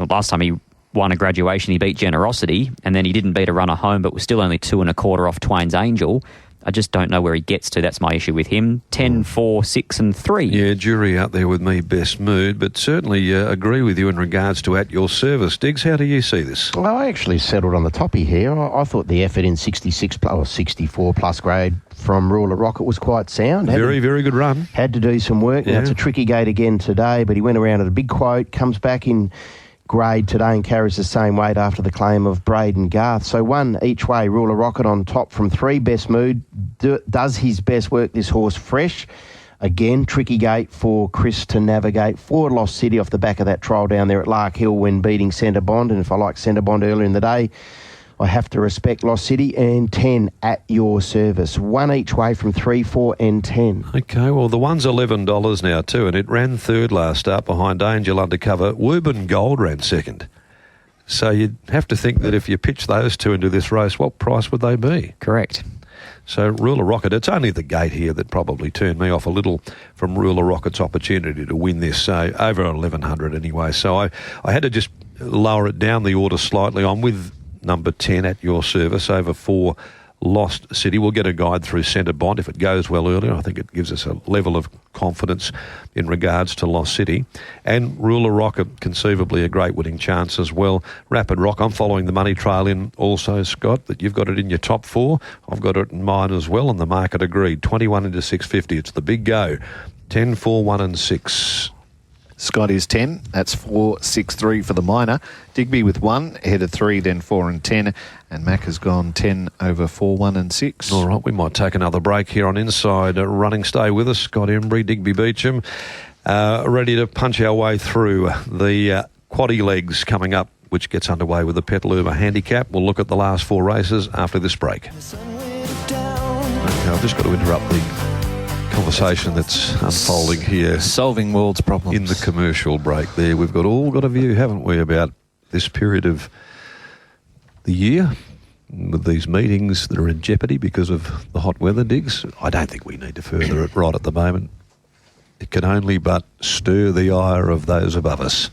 Last time he won a graduation, he beat Generosity. And then he didn't beat a runner home, but was still only 2 1/4 off Twain's Angel. I just don't know where he gets to. That's my issue with him. 10, 4, 6 and 3. Yeah, jury out there with me, best mood, but certainly agree with you in regards to At Your Service. Diggs, how do you see this? Well, I actually settled on the toppy here. I thought the effort in 64 plus grade from Ruler Rocket was quite sound. Very good run. Had to do some work. Yeah. Now, it's a tricky gate again today, but he went around at a big quote, comes back in grade today and carries the same weight after the claim of Braden Garth. So one each way, Ruler Rocket on top from 3, best mood. Does his best work, this horse fresh. Again, tricky gate for Chris to navigate. 4 Lost City off the back of that trial down there at Lark Hill when beating Centre Bond. And if I like Centre Bond earlier in the day, I have to respect Lost City. And 10 At Your Service. 1 each way from 3, 4 and 10. Okay, well, the one's $11 now too, and it ran third last start behind Angel Undercover. Woburn Gold ran second. So you'd have to think that if you pitch those two into this race, what price would they be? Correct. So Ruler Rocket, it's only the gate here that probably turned me off a little from Ruler Rocket's opportunity to win this. So over 1,100 anyway. So I had to just lower it down the order slightly. I'm with number 10 At Your Service over 4 Lost City. We'll get a guide through Centre Bond if it goes well earlier. I think it gives us a level of confidence in regards to Lost City. And Ruler Rocket, conceivably a great winning chance as well. Rapid Rock, I'm following the money trail in also, Scott, that you've got it in your top 4. I've got it in mine as well, and the market agreed. 21 into 650. It's the big go. 10, 4, 1 and 6. Scott is 10. That's 4, 6, 3 for the minor. Digby with 1, ahead of 3, then 4 and 10. And Mac has gone 10 over 4, 1 and 6. All right, we might take another break here on Inside Running. Stay with us. Scott Embry, Digby Beacham, ready to punch our way through the quaddie legs coming up, which gets underway with the Petaluma Handicap. We'll look at the last 4 races after this break. Okay, I've just got to interrupt the conversation that's unfolding here. Solving world's problems. In the commercial break there. We've all got a view, haven't we, about this period of the year with these meetings that are in jeopardy because of the hot weather, Diggs. I don't think we need to further it right at the moment. It can only but stir the ire of those above us.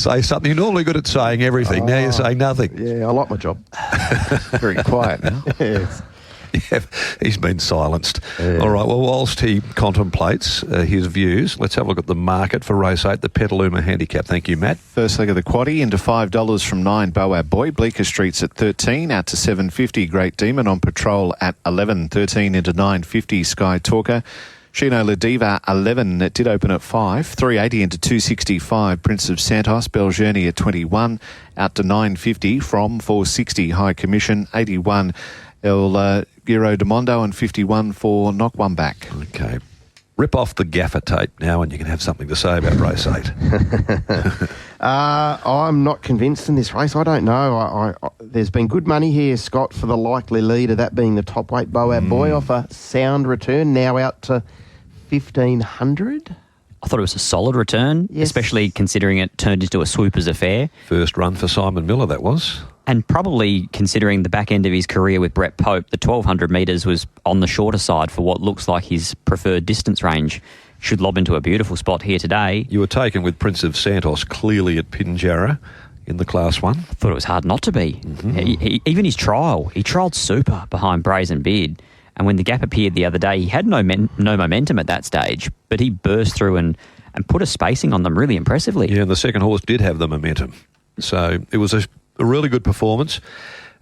Say something. You're normally good at saying everything. Now you're saying nothing. Yeah, I like my job. Very quiet now. Yes. Yeah, he's been silenced. Yeah. All right, well, whilst he contemplates his views, let's have a look at the market for race 8, the Petaluma Handicap. Thank you, Matt. First leg of the quaddie into $5 from 9 Boab Boy. Bleecker Street's at 13, out to $7.50. Great Demon on patrol at 11. 13 into $9.50. Sky Talker. Chino La Diva 11. It did open at 5. 380 into 265. Prince of Santos. Belgiani at 21. Out to 9.50 from 460. High Commission 81. El Giro de Mondo and 51 for Knock One Back. Okay. Rip off the gaffer tape now and you can have something to say about race 8. I'm not convinced in this race. I don't know. I there's been good money here, Scott, for the likely leader, that being the top weight Boab Boy off a sound return, now out to 1,500. I thought it was a solid return, Yes. especially considering it turned into a swoopers affair. First run for Simon Miller, that was. And probably considering the back end of his career with Brett Pope, the 1,200 metres was on the shorter side for what looks like his preferred distance range. Should lob into a beautiful spot here today. You were taken with Prince of Santos clearly at Pinjarra in the Class 1. I thought it was hard not to be. Even his trial, he trialled super behind Brazen Beard. And when the gap appeared the other day, he had no momentum at that stage, but he burst through and put a spacing on them really impressively. Yeah, and the second horse did have the momentum. So it was a really good performance.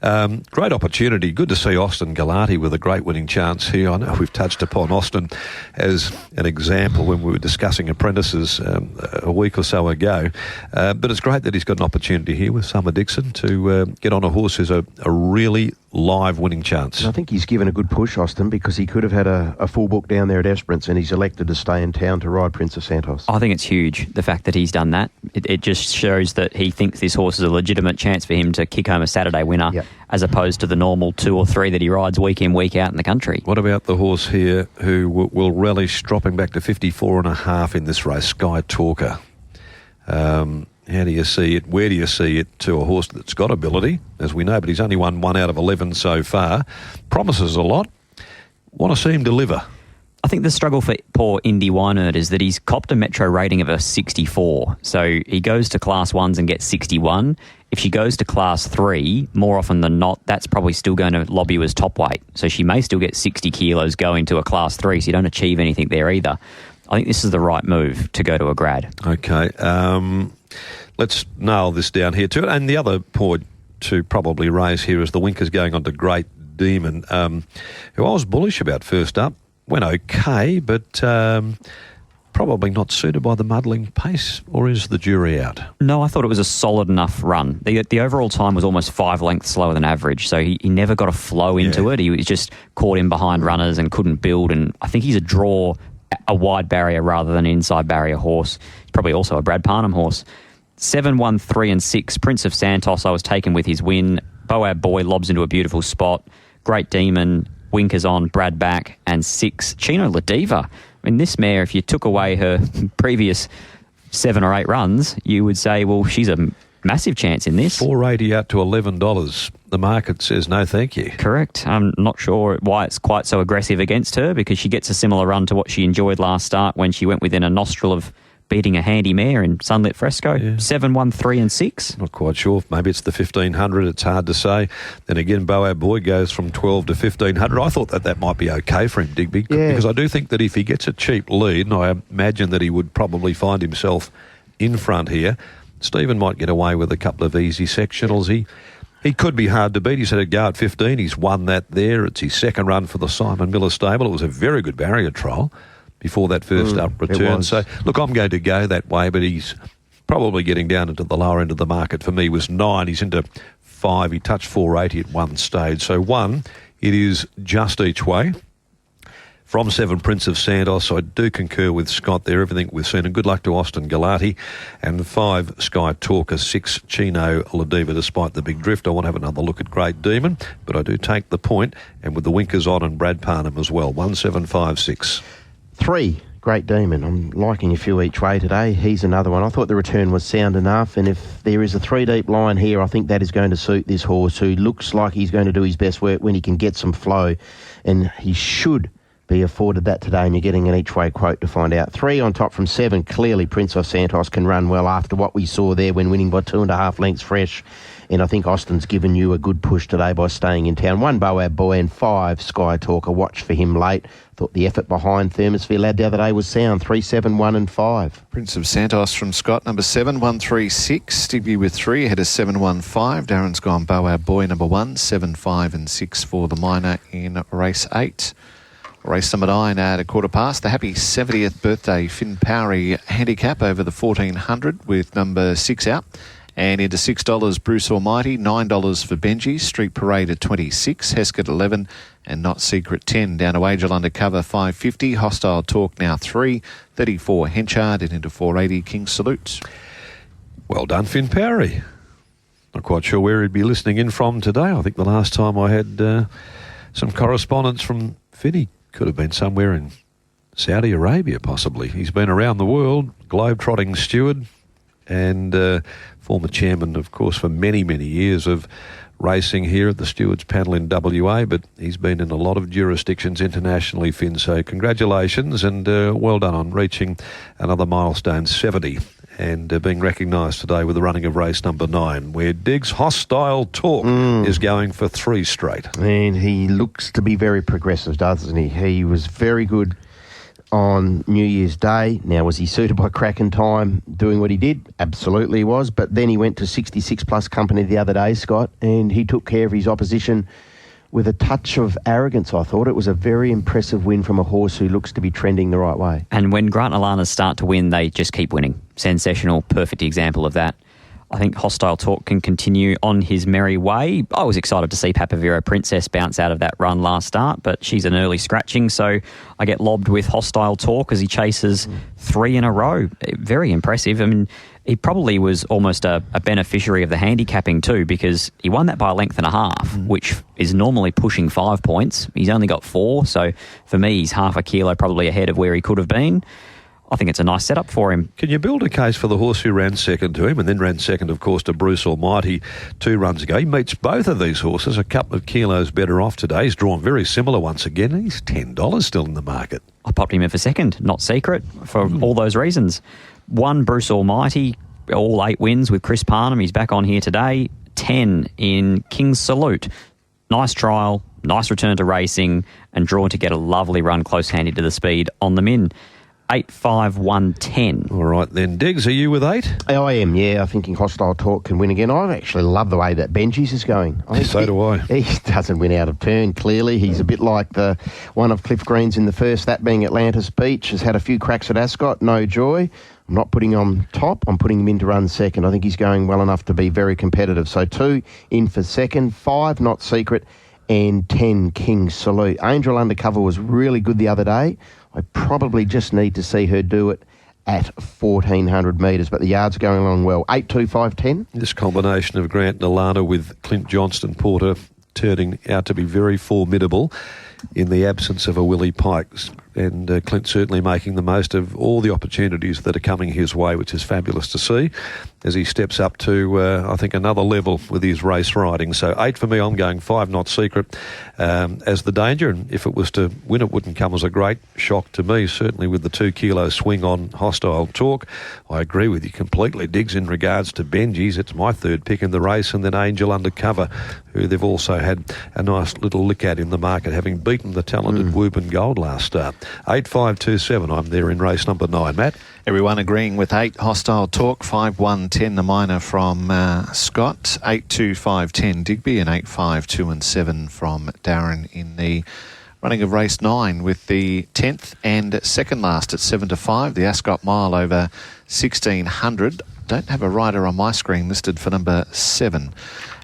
Great opportunity. Good to see Austin Galati with a great winning chance here. I know we've touched upon Austin as an example when we were discussing apprentices a week or so ago. But it's great that he's got an opportunity here with Summer Dixon to get on a horse who's a really live winning chance. I think he's given a good push, Austin, because he could have had a full book down there at Esperance and he's elected to stay in town to ride Prince of Santos. I think it's huge, the fact that he's done that. It just shows that he thinks this horse is a legitimate chance for him to kick home a Saturday winner, as opposed to the normal 2 or 3 that he rides week in, week out in the country. What about the horse here who will relish dropping back to 54.5 in this race, Sky Talker? How do you see it? Where do you see it to a horse that's got ability, as we know, but he's only won 1 out of 11 so far? Promises a lot. Want to see him deliver. I think the struggle for poor Indy Wynerd is that he's copped a metro rating of a 64. So he goes to Class 1s and gets 61. If she goes to Class 3, more often than not, that's probably still going to lob you as top weight. So she may still get 60 kilos going to a Class 3, so you don't achieve anything there either. I think this is the right move to go to a grad. Okay. Let's nail this down here too. And the other point to probably raise here is the Winkers going on to Great Demon, who I was bullish about first up. Went okay, but probably not suited by the muddling pace, or is the jury out? No, I thought it was a solid enough run. The overall time was almost 5 lengths slower than average, so he never got a flow into it. He was just caught in behind runners and couldn't build, and I think he's a wide barrier rather than an inside barrier horse. He's probably also a Brad Parnham horse. 7, 1, 3 and 6, Prince of Santos I was taken with his win. Boab Boy lobs into a beautiful spot. Great Demon, Winkers on, Brad back, and 6, Chino Ladiva. I mean, this mare, if you took away her previous 7 or 8 runs, you would say, well, she's a massive chance in this. $4.80 out to $11. The market says no thank you. Correct. I'm not sure why it's quite so aggressive against her, because she gets a similar run to what she enjoyed last start when she went within a nostril of beating a handy mare in Sunlit Fresco. Yeah. 7, 1, 3 and 6. Not quite sure. Maybe it's the 1,500. It's hard to say. Then again, Boab Boy goes from 12 to 1,500. I thought that might be okay for him, Digby, because I do think that if he gets a cheap lead, and I imagine that he would probably find himself in front here, Stephen might get away with a couple of easy sectionals. He could be hard to beat. He's had a go at 15. He's won that there. It's his second run for the Simon Miller stable. It was a very good barrier trial before that first up return. So, look, I'm going to go that way, but he's probably getting down into the lower end of the market. For me, was 9. He's into 5. He touched 480 at one stage. So, 1, it is just each way. From 7, Prince of Santos, I do concur with Scott there, everything we've seen, and good luck to Austin Galati. And 5, Sky Talker, 6, Chino Ladiva, despite the big drift. I want to have another look at Great Demon, but I do take the point, and with the Winkers on and Brad Parnham as well. 1, 7, 5, 6. 3, Great Demon. I'm liking a few each way today. He's another one. I thought the return was sound enough, and if there is a 3-deep line here, I think that is going to suit this horse, who looks like he's going to do his best work when he can get some flow, and he should be afforded that today, and you're getting an each way quote to find out. 3 on top from 7. Clearly, Prince of Santos can run well after what we saw there when winning by 2.5 lengths fresh. And I think Austin's given you a good push today by staying in town. 1, Boab Boy, and 5, Sky Talker. Watch for him late. Thought the effort behind Thermosphere Lad the other day was sound. 3, 7, 1 and 5. Prince of Santos from Scott, number 7, 1, 3, 6. Digby with 3, ahead of 7, 1, 5. Darren's gone Boab Boy, number 1, 7, 5 and 6 for the minor in race 8. Race number 9 at 15:15. The happy 70th birthday Finn Powery handicap over the 1400 with number 6 out. And into $6, Bruce Almighty, $9 for Benji, Street Parade at 26, Heskett 11, and Not Secret 10. Down to Angel Undercover 550, Hostile Talk now 3, 34 Henchard, and into 480 King Salute. Well done, Finn Powery. Not quite sure where he'd be listening in from today. I think the last time I had some correspondence from Finny could have been somewhere in Saudi Arabia, possibly. He's been around the world, globe-trotting steward, and former chairman, of course, for many, many years of racing here at the Stewards Panel in WA, but he's been in a lot of jurisdictions internationally, Finn, so congratulations and well done on reaching another milestone, 70, and being recognised today with the running of race number 9, where Diggs Hostile Talk is going for 3 straight. And he looks to be very progressive, doesn't he? He was very good on New Year's Day. Now, was he suited by cracking time doing what he did? Absolutely he was. But then he went to 66 plus company the other day, Scott, and he took care of his opposition with a touch of arrogance, I thought. It was a very impressive win from a horse who looks to be trending the right way. And when Grant and Alanas start to win, they just keep winning. Sensational, perfect example of that. I think Hostile Talk can continue on his merry way. I was excited to see Papavero Princess bounce out of that run last start, but she's an early scratching, so I get lobbed with Hostile Talk as he chases 3 in a row. Very impressive. I mean, he probably was almost a beneficiary of the handicapping too, because he won that by 1.5 lengths, which is normally pushing 5 points. He's only got 4, so for me, he's half a kilo probably ahead of where he could have been. I think it's a nice setup for him. Can you build a case for the horse who ran second to him and then ran second, of course, to Bruce Almighty 2 runs ago? He meets both of these horses a couple of kilos better off today. He's drawn very similar once again. He's $10 still in the market. I popped him in for second, not secret, for all those reasons. 1, Bruce Almighty, all 8 wins with Chris Parnham. He's back on here today. 10 in King's Salute. Nice trial, nice return to racing, and drawn to get a lovely run close-handed to the speed on the min. 8, 5, 1, 10. All right then, Diggs, are you with 8? I am, yeah. I think Hostile Talk can win again. I actually love the way that Benji's is going. So do I. He doesn't win out of turn, clearly. He's a bit like the one of Cliff Green's in the first, that being Atlantis Beach. Has had a few cracks at Ascot, no joy. I'm not putting him on top. I'm putting him in to run second. I think he's going well enough to be very competitive. So 2 in for second, 5 Not Secret, and 10 King's Salute. Angel Undercover was really good the other day. I probably just need to see her do it at 1,400 metres, but the yard's going along well. 8, 2, 5, 10. This combination of Grant Nalana with Clint Johnston Porter turning out to be very formidable in the absence of a Willie Pikes. And Clint certainly making the most of all the opportunities that are coming his way, which is fabulous to see as he steps up to, I think, another level with his race riding. So 8 for me, I'm going 5 Not Secret as the danger. And if it was to win, it wouldn't come as a great shock to me, certainly with the 2 kilo swing on Hostile Talk. I agree with you completely, Diggs, in regards to Benji's. It's my third pick in the race, and then Angel Undercover, who they've also had a nice little lick at in the market, having beaten the talented Woburn Gold last start. 8, 5, 2, 7. I'm there in race number 9. Matt? Everyone agreeing with 8, Hostile Talk. 5, 1, 10, the minor from Scott. 8, 2, 5, 10, Digby, and 8, 5, 2 and 7 from Darren in the running of race 9 with the 10th and second last at 7 to 5. The Ascot Mile over 1,600. Don't have a rider on my screen listed for number 7.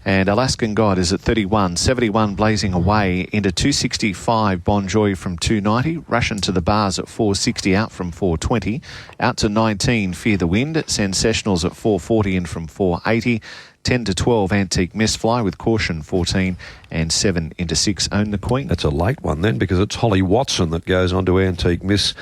And Alaskan God is at 31, 71 blazing away into 265 Bon Joy from 290, rushing to the bars at 460 out from 420, out to 19 Fear the Wind, Sensationals at 440 in from 480, 10 to 12 Antique Mistfly with Caution 14 and 7 into 6 Own the Queen. That's a late one then, because it's Holly Watson that goes on to Antique Miss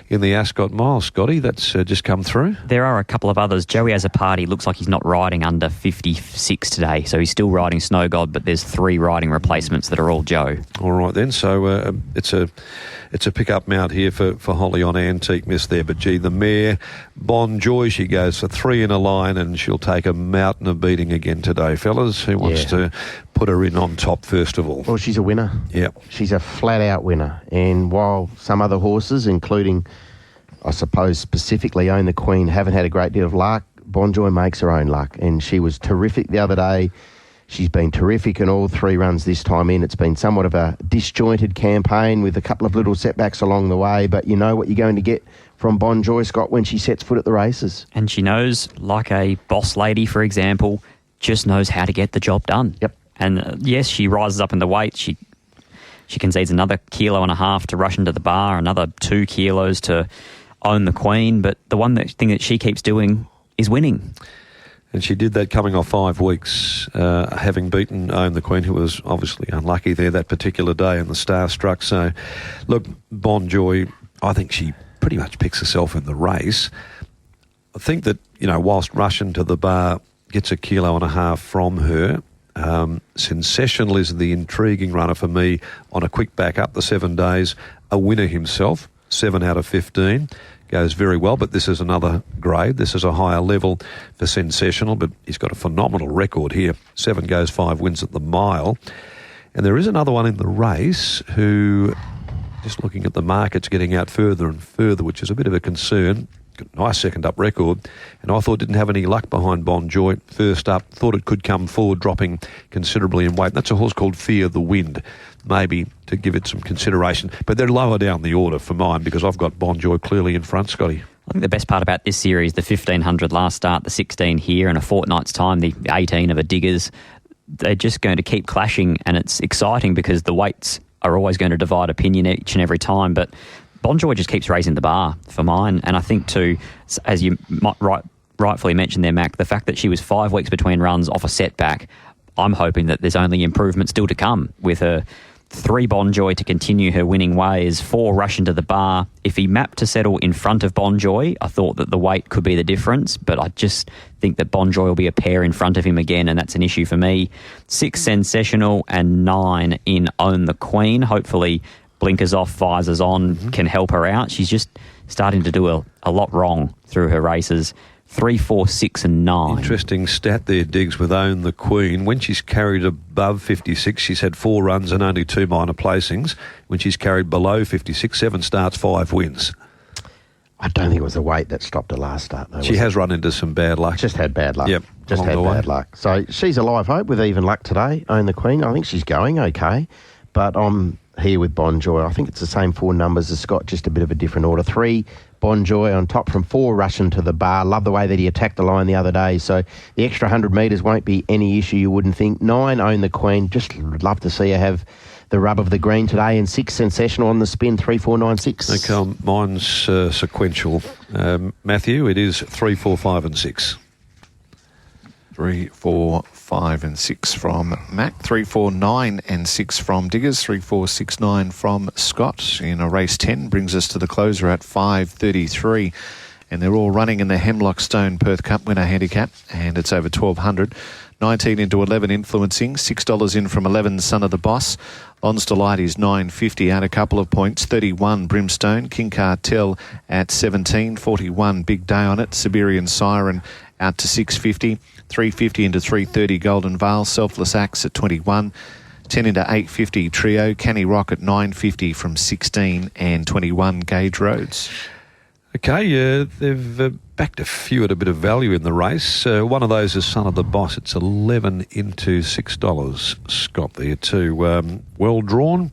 in the Ascot Mile. Scotty, that's just come through. There are a couple of others. Joey Has a Party looks like he's not riding under 56 today, so he's still riding Snow God, but there's 3 riding replacements that are all Joe. All right then, so it's a pick-up mount here for Holly on Antique Miss there, but gee, the mare Bon Joy, she goes for 3 in a line, and she'll take a mountain of beating again today, fellas. Who wants to put her in on top first of all? Well, she's a winner. Yep. She's a flat-out winner. And while some other horses, including, I suppose, specifically Own the Queen, haven't had a great deal of luck, Bon Joy makes her own luck. And she was terrific the other day. She's been terrific in all 3 runs this time in. It's been somewhat of a disjointed campaign with a couple of little setbacks along the way, but you know what you're going to get from Bon Joy, Scott, when she sets foot at the races. And she knows, like a boss lady, for example, just knows how to get the job done. Yep. And yes, she rises up in the weight. She concedes another 1.5 kilos to rush into the bar, another 2 kilos to Own the Queen, but the thing that she keeps doing is winning. And she did that coming off 5 weeks, having beaten Own the Queen, who was obviously unlucky there that particular day in the Starstruck. So, look, Bon Joy, I think she pretty much picks herself in the race. I think that, you know, whilst Russian to the bar gets 1.5 kilos from her, Sensational is the intriguing runner for me on a quick back up the 7 days. A winner himself, 7 out of 15. Goes very well, but this is another grade. This is a higher level for Sensational, but he's got a phenomenal record here. 7 goes 5 wins at the mile. And there is another one in the race who, just looking at the markets, getting out further and further, which is a bit of a concern. Got a nice second up record, and I thought didn't have any luck behind Bon Joy. First up, thought it could come forward, dropping considerably in weight. That's a horse called Fear the Wind, maybe to give it some consideration. But they're lower down the order for mine because I've got Bon Joy clearly in front, Scotty. I think the best part about this series, the 1,500 last start, the 16 here, in a fortnight's time, the 18 of a Diggers, they're just going to keep clashing, and it's exciting because the weights are always going to divide opinion each and every time, but Bon Joy just keeps raising the bar for mine. And I think too, as you rightfully mentioned there, Mac, the fact that she was 5 weeks between runs off a setback, I'm hoping that there's only improvement still to come with her 3 Bonjoy to continue her winning ways, 4 Rush into the Bar. If he mapped to settle in front of Bonjoy, I thought that the weight could be the difference, but I just think that Bonjoy will be a pair in front of him again, and that's an issue for me. 6 Sensational and 9 in Own the Queen. Hopefully blinkers off, visors on, can help her out. She's just starting to do a lot wrong through her races. 3, 4, 6 and 9. Interesting stat there, Diggs, with Own the Queen. When she's carried above 56, she's had 4 runs and only 2 minor placings. When she's carried below 56, 7 starts, 5 wins. I don't think it was the weight that stopped her last start, though. She has run into some bad luck. Just had bad luck. Yep. Just had bad luck. So she's a live hope with even luck today. Own the Queen. I think she's going okay, but I'm here with Bonjoy. I think it's the same 4 numbers as Scott, just a bit of a different order. 3 Bonjoy on top from 4 Russian to the Bar. Love the way that he attacked the line the other day. So the extra 100 metres won't be any issue, you wouldn't think. 9 Own the Queen. Just love to see her have the rub of the green today. And 6 Sensational on the spin. 3, 4, 9, 6. Okay, mine's sequential. Matthew, it is 3, 4, 5 and 6. 3, 4, 5 and 6 from Mac. 3, 4, 9 and 6 from Diggers. 3, 4, 6, 9 from Scott. In a race 10 brings us to the closer at 5:33. And they're all running in the Hemlock Stone Perth Cup winner handicap. And it's over 1,200. 19 into 11 influencing. $6 in from 11 Son of the Boss. Lon's Delight is $9.50 out a couple of points. 31 Brimstone. King Cartel at 17. 41 Big Day on it. Siberian Siren out to $6.50. 350 into 330 Golden Vale. Selfless Axe at 21. 10 into 850 Trio. Canny Rock at 950 from 16 and 21 Gauge Roads. Okay, they've backed a few at a bit of value in the race. One of those is Son of the Boss. It's 11 into $6. Scott there too. Well drawn.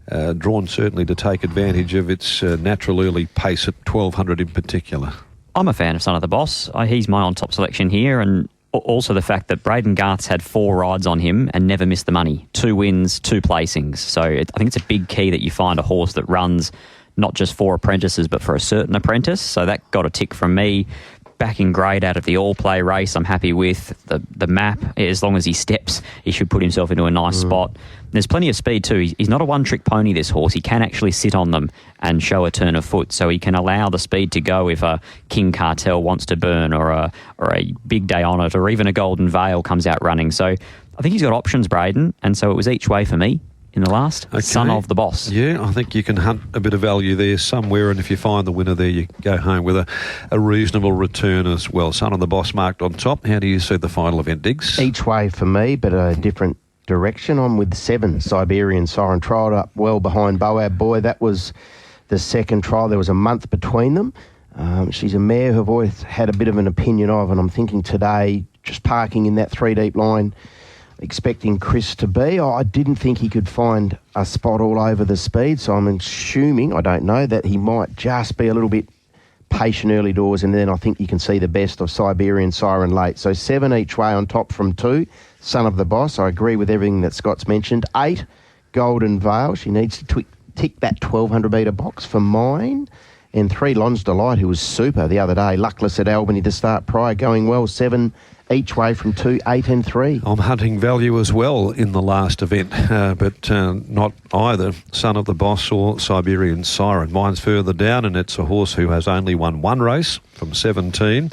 Drawn certainly to take advantage of its natural early pace at 1,200 in particular. I'm a fan of Son of the Boss. He's my on-top selection here, and also the fact that Braden Garth's had 4 rides on him and never missed the money. 2 wins, 2 placings. So I think it's a big key that you find a horse that runs not just for apprentices but for a certain apprentice. So that got a tick from me. Backing grade out of the all-play race, I'm happy with. The map, as long as he steps, he should put himself into a nice spot. There's plenty of speed too. He's not a one-trick pony, this horse. He can actually sit on them and show a turn of foot, so he can allow the speed to go if a King Cartel wants to burn or a Big Day on it, or even a Golden Veil comes out running. So I think he's got options, Braden, and so it was each way for me in the last. Okay. Son of the Boss. Yeah, I think you can hunt a bit of value there somewhere, and if you find the winner there, you go home with a reasonable return as well. Son of the Boss marked on top. How do you see the final event, Diggs? Each way for me, but a different direction. I'm with 7 Siberian Siren. Trialled up well behind Boab Boy. That was the second trial. There was a month between them. She's a mare who I've always had a bit of an opinion of, and I'm thinking today, just parking in that 3 deep line, expecting Chris to be. I didn't think he could find a spot all over the speed, so I'm assuming, I don't know, that he might just be a little bit patient early doors, and then I think you can see the best of Siberian Siren late. So 7 each way on top from 2, Son of the Boss. I agree with everything that Scott's mentioned. 8, Golden Veil. She needs to tick that 1,200 metre box for mine. And 3, Lon's Delight, who was super the other day. Luckless at Albany to start prior, going well. 7 each way from 2, 8 and 3. I'm hunting value as well in the last event, but not either Son of the Boss or Siberian Siren. Mine's further down, and it's a horse who has only won 1 race from 17.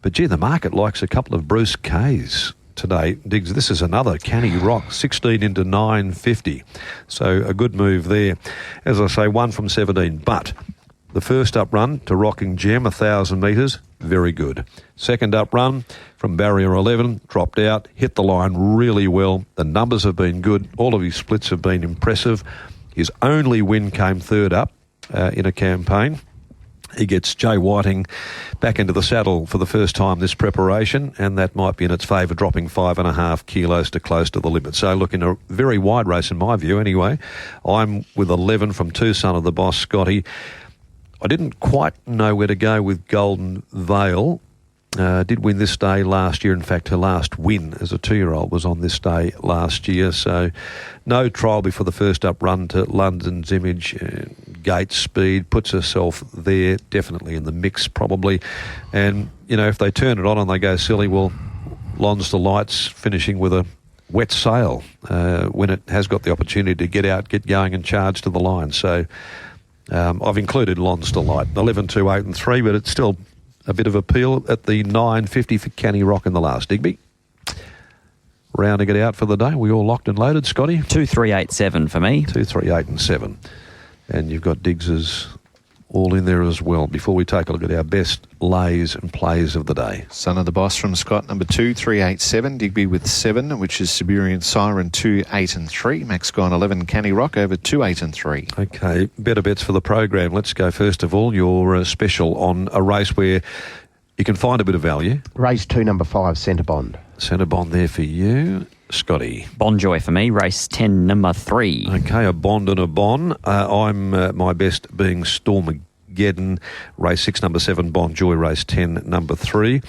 But, gee, the market likes a couple of Bruce K's today. Diggs, this is another Canny Rock, 16 into 950. So a good move there. As I say, 1 from 17, but the first up run to Rocking Gem, 1,000 metres, very good. Second up run from Barrier 11, dropped out, hit the line really well. The numbers have been good. All of his splits have been impressive. His only win came third up in a campaign. He gets Jay Whiting back into the saddle for the first time this preparation, and that might be in its favour, dropping 5.5 kilos to close to the limit. So look, in a very wide race in my view anyway. I'm with 11 from 2, Son of the Boss, Scotty. I didn't quite know where to go with Golden Veil. Did win this day last year. In fact, her last win as a 2-year-old was on this day last year. So no trial before the first up run to London's Image. Gate speed, puts herself there, definitely in the mix probably. And, you know, if they turn it on and they go silly, well, Lon's Delight's finishing with a wet sail when it has got the opportunity to get out, get going and charge to the line. So I've included Lon's Delight, 11, 2, 8 and 3, but it's still a bit of appeal at the 9.50 for Canny Rock in the last. Digby, rounding it out for the day. We all locked and loaded, Scotty? 2, 3, 8, 7 for me. 2, 3, 8 and 7. And you've got Diggs's all in there as well before we take a look at our best lays and plays of the day. Son of the Boss from Scott, number 2, 3, 8, 7. Digby with 7, which is Siberian Siren, 2, 8 and 3. Max gone 11, Canny Rock over 2, 8 and 3. Okay, better bets for the program. Let's go first of all, your special on a race where you can find a bit of value. Race 2, number 5, Centre Bond. Centre Bond there for you. Scotty. Bonjoy for me, race 10, number 3. Okay, a Bond and a Bon. I'm my best being Stormageddon, race 6, number 7, Bonjoy, race 10, number 3.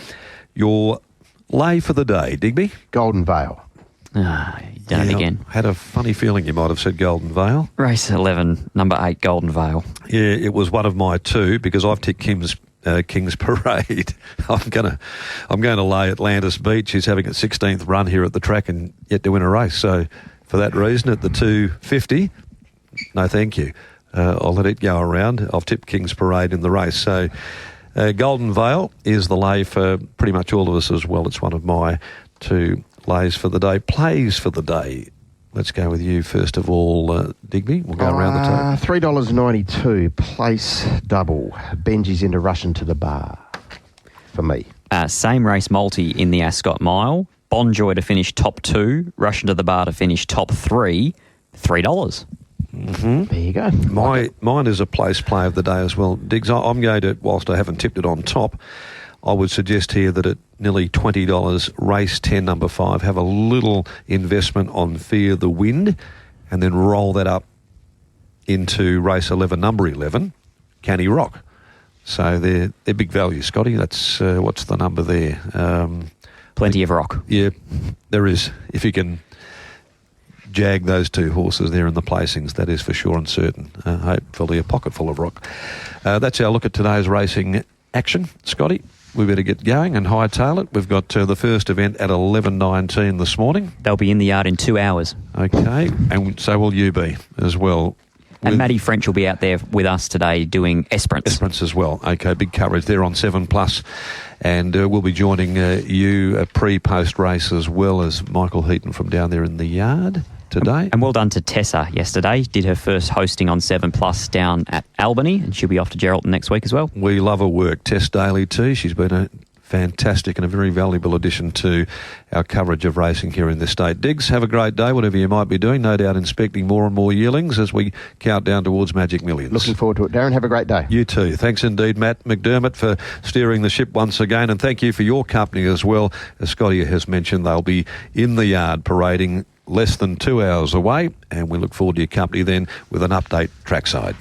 Your lay for the day, Digby? Golden Vale. You've done it again. Had a funny feeling you might have said Golden Vale. Race 11, number 8, Golden Vale. Yeah, it was one of my two because I've ticked King's Parade. I'm going to lay Atlantis Beach. He's having a 16th run here at the track and yet to win a race. So for that reason, at the 250, no thank you. I'll let it go around. I've tipped King's Parade in the race. So Golden Vale is the lay for pretty much all of us as well. It's one of my two lays for the day. Plays for the day. Let's go with you first of all, Digby. We'll go around the table. $3.92, place double. Benji's into Russian to the bar for me. Same race multi in the Ascot Mile. Bonjoy to finish top 2. Russian to the bar to finish top 3. $3. Mm-hmm. There you go. Mine is a place play of the day as well. Diggs, I'm going to, whilst I haven't tipped it on top, I would suggest here that at nearly $20, race 10, number 5, have a little investment on Fear the Wind and then roll that up into race 11, number 11, Canny Rock. So they're big value, Scotty. That's, what's the number there? Plenty of rock. Yeah, there is. If you can jag those two horses there in the placings, that is for sure and certain. Hopefully a pocket full of rock. That's our look at today's racing action, Scotty. We better get going and hightail it. We've got the first event at 11:19 this morning. They'll be in the yard in 2 hours. Okay, and so will you be as well. And Matty French will be out there with us today doing Esperance. Esperance as well. Okay, big coverage there on 7+. And we'll be joining you pre-post race as well as Michael Heaton from down there in the yard today. And well done to Tessa yesterday. Did her first hosting on 7+ down at Albany, and she'll be off to Geraldton next week as well. We love her work. Tess Daly too. She's been a fantastic and a very valuable addition to our coverage of racing here in this state. Diggs, have a great day, whatever you might be doing. No doubt inspecting more and more yearlings as we count down towards Magic Millions. Looking forward to it, Darren. Have a great day. You too. Thanks indeed, Matt McDermott, for steering the ship once again, and thank you for your company as well. As Scotty has mentioned, they'll be in the yard parading less than 2 hours away, and we look forward to your company then with an update trackside.